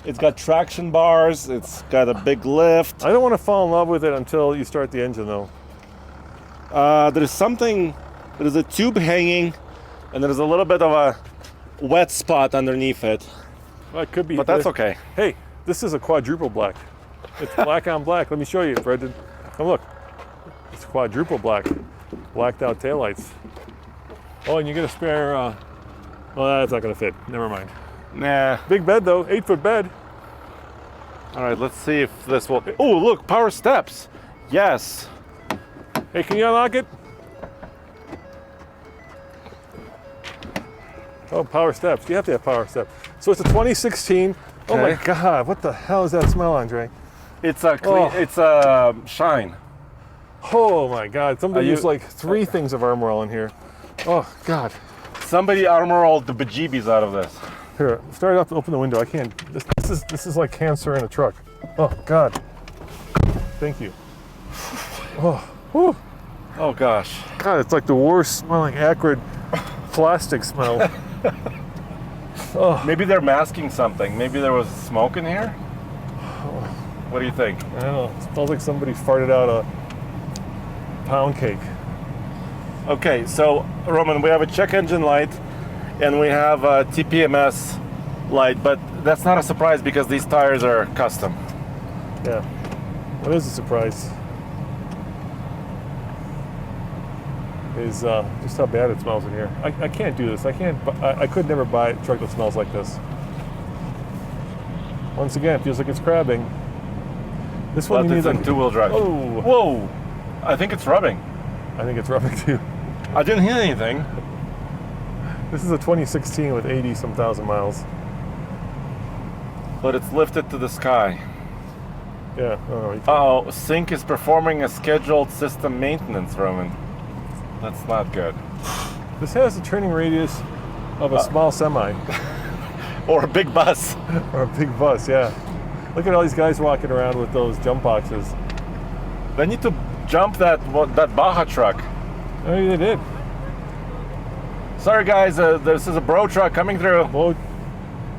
It's got traction bars. It's got a big lift. I don't want to fall in love with it until you start the engine though. There's a tube hanging, and there's a little bit of a wet spot underneath it. Well, it could be. But that's okay. Hey, this is a quadruple black. It's black on black. Let me show you, Fred. Come look. It's quadruple black. Blacked out taillights. Oh, and you get a spare, well, that's not gonna fit. Never mind. Nah. Big bed though, 8-foot bed. All right, let's see if this will. Oh, look, power steps. Yes. Hey, can you unlock it? Oh, power steps. You have to have power steps. So it's a 2016. Oh my Okay. God, what the hell is that smell, Andre? It's a clean. Oh. It's a shine. Oh my God, somebody Are used you- like 3 things of Armor All in here. Oh God. Somebody armor all the bejeebies out of this. Here, start off to open the window. I can't. This is like cancer in a truck. Oh God. Thank you. Oh, whew. Oh gosh. God, it's like the worst smelling acrid plastic smell. Maybe they're masking something. Maybe there was smoke in here. What do you think? I don't know. It smells like somebody farted out a pound cake. Okay, so Roman, we have a check engine light, and we have a TPMS light, but that's not a surprise because these tires are custom. Yeah. What is a surprise? Is just how bad it smells in here. I can't do this. I could never buy a truck that smells like this. Once again, it feels like it's crabbing. This one But you it's need in like, two-wheel drive. oh, Whoa! I think it's rubbing. I think it's rubbing too. I didn't hear anything. This is a 2016 with 80 some thousand miles. But it's lifted to the sky. Yeah. Oh, you can't- Uh-oh, Sync is performing a scheduled system maintenance, Roman. That's not good. This has a turning radius of a small semi Or a big bus. or a big bus. Yeah. Look at all these guys walking around with those jump boxes. They need to jump that Baja truck. Oh, they did. Sorry guys, this is a bro truck coming through.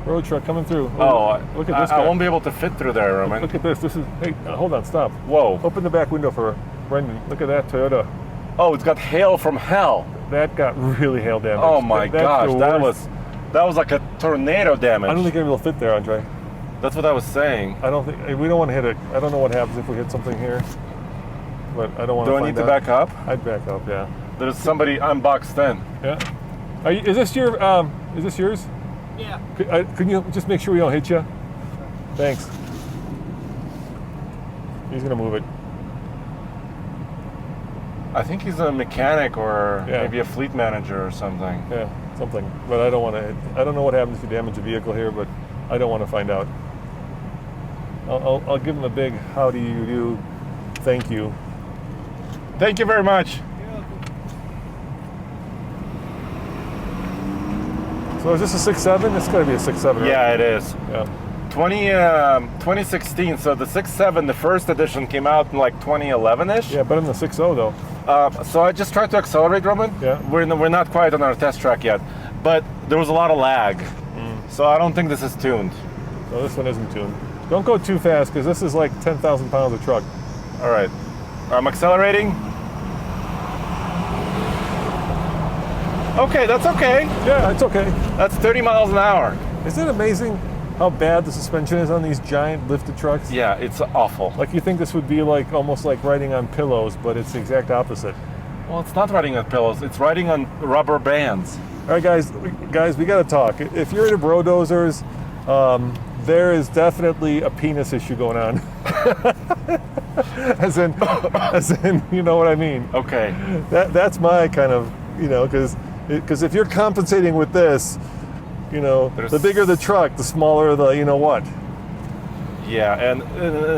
Road truck coming through. Look at this I guy. won't be able to fit through there, Roman. Look at this. This is. Hey, hold on. Stop. Whoa. Open the back window for Brendan. Look at that Toyota. Oh, it's got hail from hell. That got really hail damage. Oh my That's gosh, the that worst. was like a tornado damage. I don't think it'll fit there, Andre. That's what I was saying. I don't think we don't want to hit it. I don't know what happens if we hit something here, but I don't want Do to. I need to back up? I'd back up. Yeah. There's somebody unboxed in. Yeah. Is this your? Is this yours? Yeah. Can you just make sure we don't hit you? Thanks. He's gonna move it. I think he's a mechanic or Yeah. maybe a fleet manager or something. Yeah, something. But I don't want to. I don't know what happens if you damage a vehicle here, but I don't want to find out. I'll give him a big how do you do, thank you. Thank you very much. So is this a 6.7? It's got to be a 6.7, right? Yeah, it is. Yeah. 2016, so the 6.7, the first edition came out in like 2011-ish. Yeah, better than the 6.0 though. So I just tried to accelerate, Roman. Yeah. We're not quite on our test track yet, but there was a lot of lag. So I don't think this is tuned. No, this one isn't tuned. Don't go too fast because this is like 10,000 pounds of truck. All right, I'm accelerating. Okay, that's okay. Yeah, it's okay. That's 30 miles an hour. Isn't it amazing how bad the suspension is on these giant lifted trucks? Yeah, it's awful. Like you think this would be like almost like riding on pillows, but it's the exact opposite. Well, it's not riding on pillows. It's riding on rubber bands. All right, guys, we got to talk. If you're into bro dozers, there is definitely a penis issue going on. as in, you know what I mean. Okay. That's my kind of, because if you're compensating with this, the bigger the truck, the smaller the, you know what. Yeah, and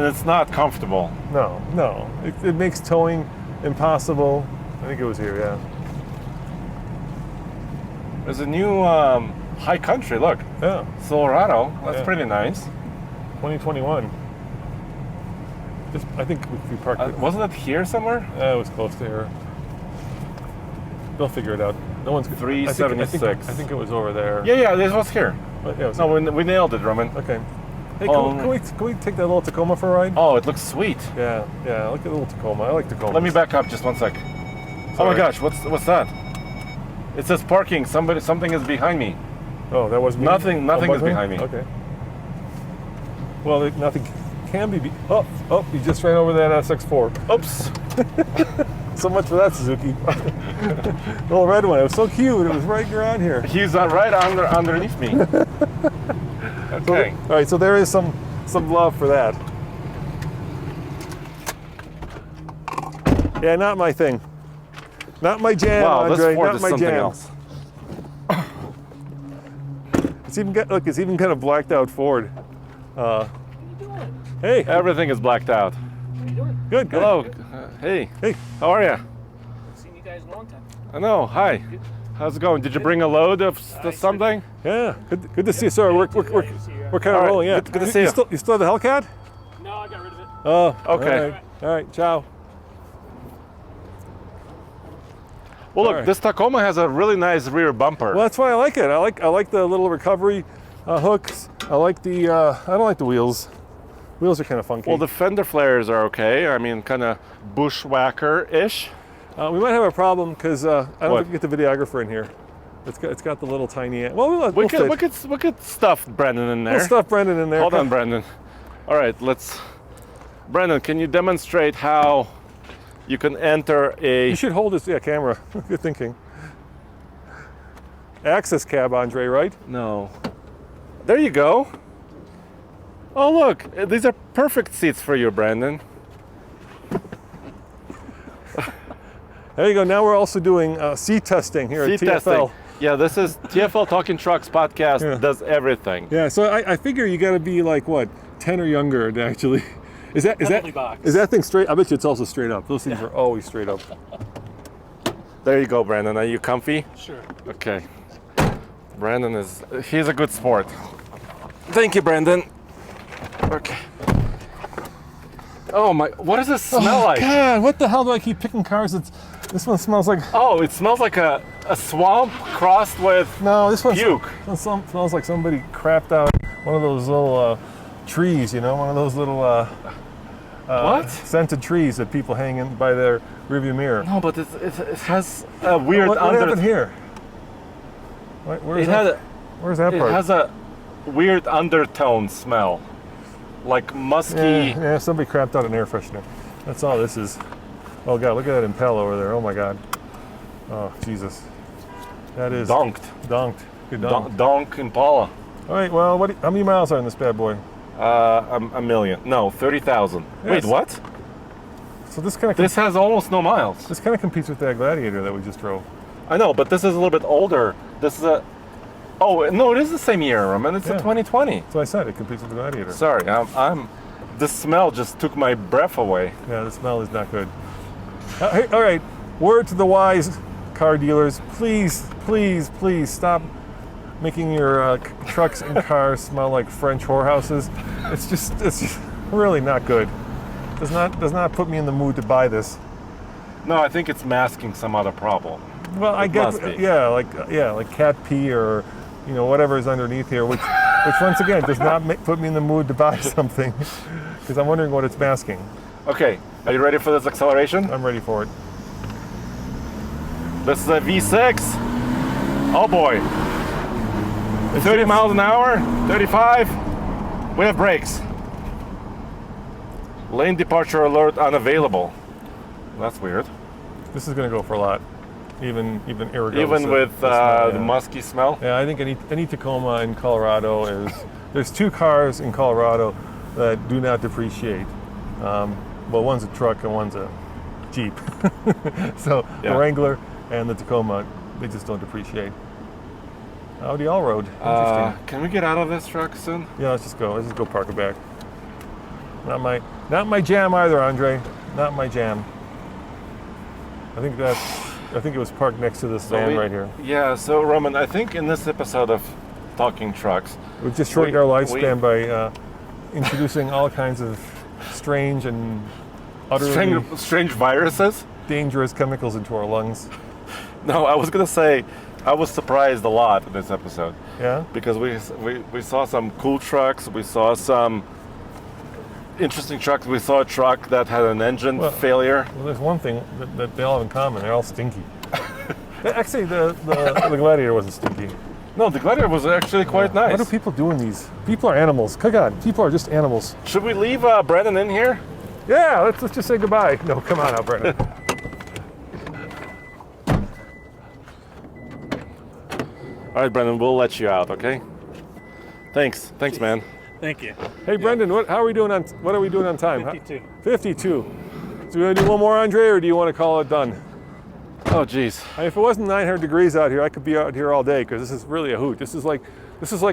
it's not comfortable. No, it makes towing impossible. I think it was here, yeah. There's a new high country. Look, Yeah, Silverado. That's Yeah. pretty nice. 2021. I think if we parked it, Wasn't it here somewhere? it was close to here. They'll figure it out. No one's 376. I think it was over there. Yeah, this was here. But, yeah, it was No, we nailed it, Roman. okay. Hey, Oh. can we take that little Tacoma for a ride? Oh, it looks sweet. Yeah. Look at the little Tacoma. I like Tacoma. Let me back up just one sec. Oh Sorry. my gosh, what's that? It says parking. Something is behind me. Oh, that was me? Nothing Oh, is was me? behind me. Okay. Well, nothing can be. Oh, you just ran over that SX4. Oops. So much for that Suzuki. Little red one. It was so cute. It was right around here. He's right underneath me. Okay. All right, so there is some love for that. Yeah, not my thing. Not my jam, Wow, Andre. this Ford Not is my something jam. else. It's even kind of blacked out Ford. What are you doing? Hey, Everything is blacked out. What are you doing? good. Hello. Hey. Hey. How are you? I've seen you guys in a long time. I know. Hi. How's it going? Did you bring a load of something? Yeah, good to see you. Sorry, we're kind of All right, rolling. Yeah, good to see you. You still have the Hellcat? No, I got rid of it. Oh, Okay. All right. Ciao. Well, look, All right. this Tacoma has a really nice rear bumper. Well, that's why I like it. I like the little recovery hooks. I like the. I don't like the wheels. Wheels are kind of funky. Well, the fender flares are okay. I mean, kind of bushwhacker-ish. We might have a problem because I don't What? think we get the videographer in here. It's got the little tiny. Well, We could stuff Brendan in there. We'll stuff Brendan in there. Hold on, Brendan. All right, Brendan, can you demonstrate how you can enter You a... should hold this camera. Good thinking. Access cab, Andre, right? No. There you go. Oh, look. These are perfect seats for you, Brandon. There you go. Now we're also doing seat testing here at Seat TFL. testing. Yeah, this is TFL Talking Trucks podcast. Yeah. Does everything. Yeah, so I figure you got to be like what, 10 or younger to actually. Is that box. is that thing straight? I bet you it's also straight up. Those things are always straight up. There you go, Brandon. Are you comfy? Sure. Okay. Brandon he's a good sport. Thank you, Brandon. Okay. Oh my, what does this smell like? God, what the hell do I keep picking cars? This one smells like. Oh, it smells like a swamp crossed with No, this one puke. smells like somebody crapped out one of those little trees, one of those little What? scented trees that people hang in by their rearview mirror. No, but it has a weird What happened here? Where's that It part? has a weird undertone smell. Like musky. Yeah, somebody crapped out an air freshener. That's all this is. Oh God, look at that Impel over there. Oh my God. Oh Jesus. That is Donked. Donked. Good dong. Donk Impala. All right, well, how many miles are in this bad boy? A million. No, 30,000. Yes. Wait, what? So this kind of This has almost no miles. this kind of competes with that Gladiator that we just drove. I know, but this is a little bit older. This is a... Oh, no, it is the same year, Roman. It's a Yeah. 2020. So I said it competes with the Gladiator. Sorry, the smell just took my breath away. Yeah, the smell is not good. Hey, all right, word to the wise car dealers: please, please, please stop making your trucks and cars smell like French whorehouses. It's just really not good. Does not put me in the mood to buy this. No, I think it's masking some other problem. Well, I It get must be. like cat pee or whatever is underneath here, which once again does not put me in the mood to buy something because I'm wondering what it's masking. Okay, are you ready for this acceleration? I'm ready for it. This is a V6. Oh boy. 30 miles an hour, 35. We have brakes. Lane departure alert unavailable. That's weird. This is going to go for a lot, even irregardless. Even of with the smell, the yeah. musky smell. Yeah, I think any Tacoma in Colorado is. There's two cars in Colorado that do not depreciate. Well, one's a truck and one's a Jeep. So Yeah. the Wrangler and the Tacoma, they just don't depreciate. Audi Allroad. Interesting. Can we get out of this truck soon? Yeah, let's just go park it back. Not my jam either, Andre. Not my jam. I think it was parked next to this van right here. Yeah, so Roman, I think in this episode of Talking Trucks, We've just shortened our lifespan by introducing all kinds of strange and utterly strange viruses. dangerous chemicals into our lungs. No, I was gonna say I was surprised a lot in this episode Yeah? because we saw some cool trucks, we saw some interesting trucks, we saw a truck that had an engine failure. Well, there's one thing that they all have in common. They're all stinky. Actually, the Gladiator wasn't stinky. No, the Gladiator was actually quite nice. What are people doing these? People are animals. Come on, people are just animals. Should we leave Brandon in here? Yeah, let's just say goodbye. No, come on out, Brennan. All right, Brandon, we'll let you out, okay? Thanks, man. Thank you. Hey, Brendan, what are we doing on time? 52. 52. Do you want to do one more, Andre, or do you want to call it done? Oh, geez. If it wasn't 900 degrees out here, I could be out here all day because this is really a hoot. This is like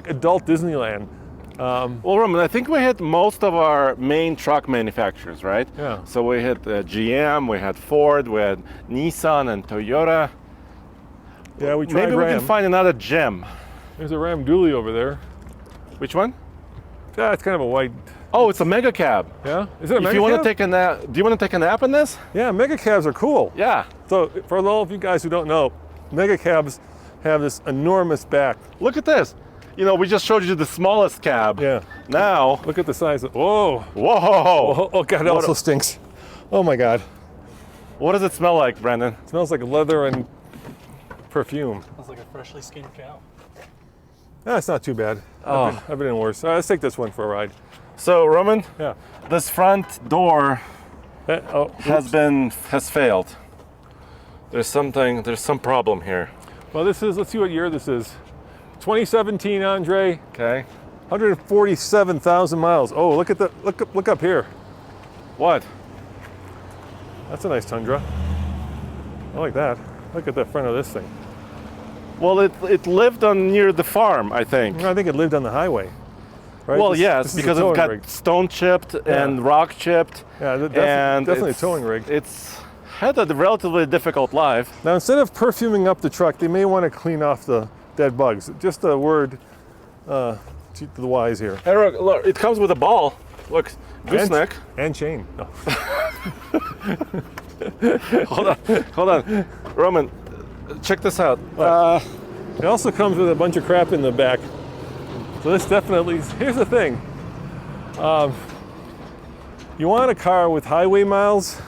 adult Disneyland. Well, Roman, I think we hit most of our main truck manufacturers, right? Yeah. So we hit GM, we had Ford, we had Nissan and Toyota. Yeah, we tried Maybe we Ram. can find another gem. There's a Ram Dually over there. Which one? Yeah, it's kind of a white. Oh, it's a mega cab. Yeah, is it a If mega you want cab? to take a nap, do you want to take a nap in this? Yeah, mega cabs are cool. Yeah. So for all of you guys who don't know, mega cabs have this enormous back. Look at this. You know, we just showed you the smallest cab. Yeah. Now, Look at the size. Whoa. whoa. Oh God, it also stinks. Oh my God. What does it smell like, Brandon? It smells like leather and perfume. Smells like a freshly skinned cow. That's not too bad. Oh. I've been in worse. All right, let's take this one for a ride. So, Roman, Yeah. this front door has failed. There's some problem here. Well, let's see what year this is. 2017, Andre. Okay. 147,000 miles. Oh, look up here. What? That's a nice Tundra. I like that. Look at the front of this thing. Well, it lived on near the farm, I think. I think it lived on the highway. Right? Well, This yes, is a because it's towing got rig. stone chipped and rock chipped. Yeah, and definitely a it's- towing rig. It's had a relatively difficult life. Now, instead of perfuming up the truck, they may want to clean off the dead bugs. Just a word to the wise here. Hey, look, it comes with a ball. Look, gooseneck. And chain. No. Hold on. Roman, check this out. It also comes with a bunch of crap in the back. So this definitely, here's the thing. You want a car with highway miles,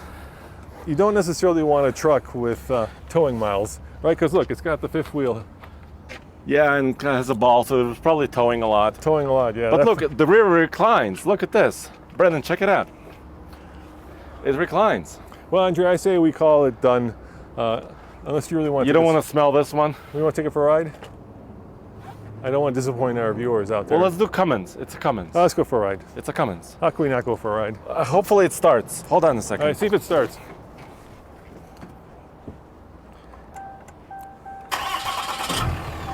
you don't necessarily want a truck with towing miles, right? Because look, it's got the fifth wheel. Yeah, and it has a ball, so it was probably towing a lot. Towing a lot, yeah. But that's- look, the rear reclines. Look at this. Brendan, check it out. It reclines. Well, Andre, I say we call it done. Unless you really want to. You don't want to smell this one? We want to take it for a ride? I don't want to disappoint our viewers out there. Well, let's do Cummins. It's a Cummins. Let's go for a ride. It's a Cummins. How can we not go for a ride? Hopefully it starts. Hold on a second. All right, see if it starts.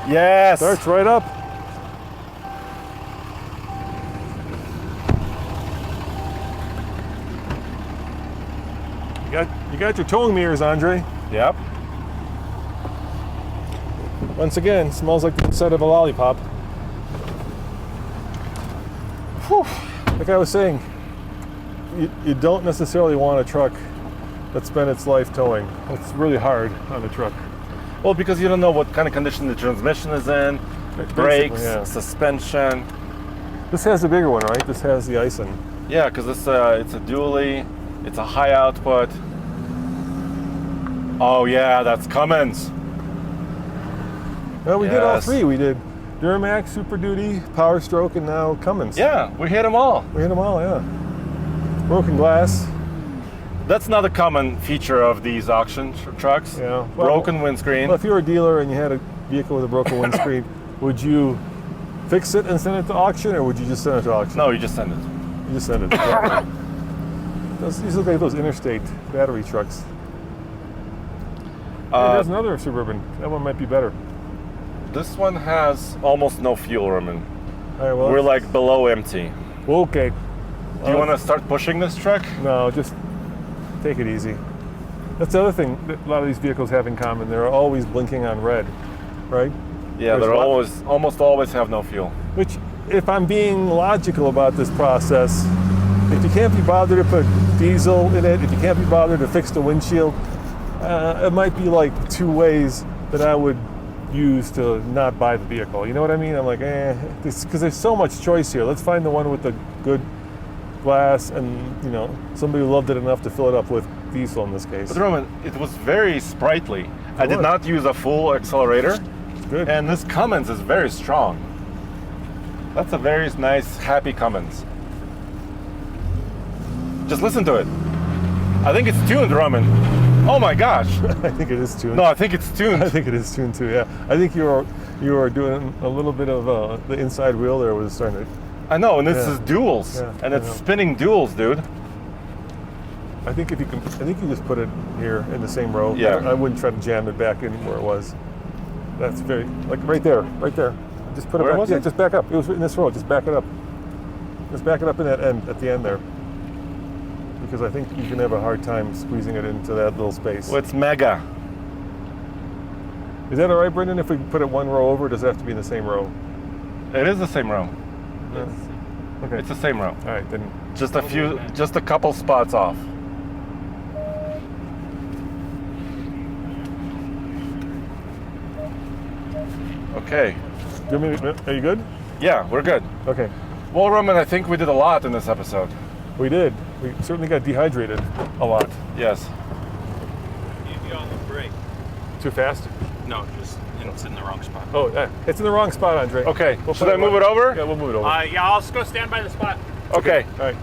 Yes. Starts right up. You got your towing mirrors, Andre. Yep. Once again, smells like the inside of a lollipop. Whew. Like I was saying, you don't necessarily want a truck that spent its life towing. It's really hard on a truck. Well, because you don't know what kind of condition the transmission is in, brakes, yeah. suspension. This has the bigger one, right? This has the icing. Yeah, because it's a dually, it's a high output. Oh yeah, that's Cummins. Well, we did all Yes. three. We did Duramax, Super Duty, Power Stroke, and now Cummins. Yeah, we hit them all. We hit them all, yeah. Broken glass. That's not a common feature of these auction trucks. Yeah. Well, Broken windscreen. Well, if you were a dealer and you had a vehicle with a broken windscreen, would you fix it and send it to auction, or would you just send it to auction? No, you just send it. You just send it. Yeah. These look like those interstate battery trucks. Hey, there's another Suburban. That one might be better. This one has almost no fuel, Roman. All right, well, We're like below empty. well, okay. Do you want to start pushing this truck? No, just take it easy. That's the other thing that a lot of these vehicles have in common. They're always blinking on red, right? Yeah, There's they're a lot- almost always have no fuel. Which, if I'm being logical about this process, if you can't be bothered to put diesel in it, if you can't be bothered to fix the windshield, it might be like two ways that I would use to not buy the vehicle. You know what I mean? I'm like, because there's so much choice here. Let's find the one with the good glass and, somebody who loved it enough to fill it up with diesel in this case. But Roman, it was very sprightly. I did was. not use a full accelerator, It's good. and this Cummins is very strong. That's a very nice, happy Cummins. Just listen to it. I think it's tuned, Roman. Oh my gosh. I think it is tuned. No, I think it's tuned. I think it is tuned too, yeah. I think you are doing a little bit of the inside wheel there was starting to... I know, and this Yeah. is duals, Yeah, and I it's know. spinning duals, dude. I think you just put it here in the same row. Yeah. I wouldn't try to jam it back in where it was. That's very, like right there. Just put it Where back. was Yeah, it? just back up. It was in this row. Just back it up. Just back it up in that end, at the end there. Because I think you can have a hard time squeezing it into that little space. Well, it's mega. Is that all right, Brendan? If we put it one row over, does it have to be in the same row? It is the same row. Okay. It's the same row. All right, then. Just a couple spots off. Okay. Are you good? Yeah, we're good. Okay. Well, Roman, I think we did a lot in this episode. We did. We certainly got dehydrated a lot. Yes. You on the brake. Too fast? No, it's in the wrong spot. Oh, it's in the wrong spot, Andre. Okay. We'll Should put I move it over? Yeah, we'll move it over. Yeah, I'll just go stand by the spot. Okay. All right.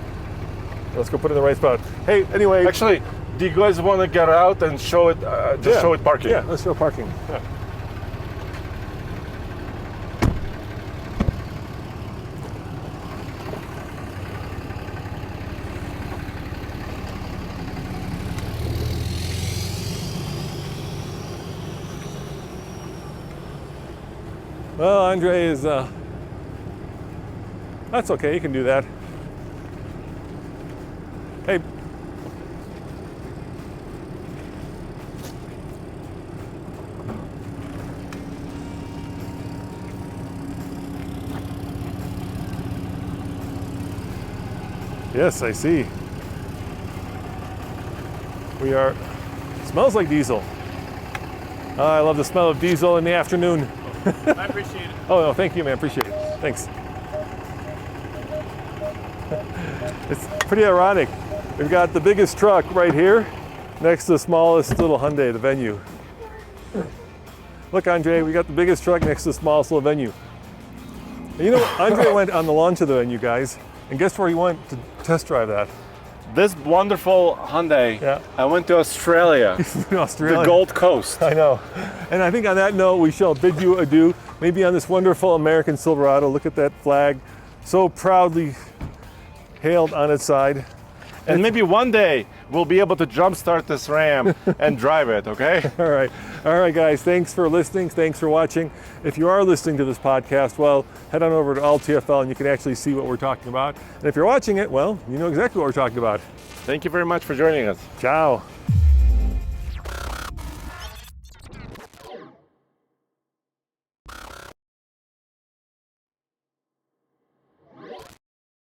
Let's go put it in the right spot. Hey, anyway. Actually, do you guys want to get out and show it? Just show it parking. Yeah, let's show parking. Yeah. Well, Andre is, that's okay, you can do that. Hey. Yes, I see. We are, smells like diesel. I love the smell of diesel in the afternoon. I appreciate it. Oh, no, thank you, man. Appreciate it. Thanks. It's pretty ironic. We've got the biggest truck right here next to the smallest little Hyundai, the Venue. Look, Andre, we got the biggest truck next to the smallest little Venue. And you know, Andre went on the launch of the Venue, guys, and guess where he went to test drive that? This wonderful Hyundai. Yeah. I went to Australia, In Australia. the Gold Coast. I know. And I think on that note, we shall bid you adieu. maybe on this wonderful American Silverado. Look at that flag, so proudly hailed on its side. And maybe one day we'll be able to jumpstart this Ram and drive it, okay? All right, guys, thanks for listening. Thanks for watching. If you are listening to this podcast, well, head on over to All TFL and you can actually see what we're talking about. And if you're watching it, well, you know exactly what we're talking about. Thank you very much for joining us. Ciao.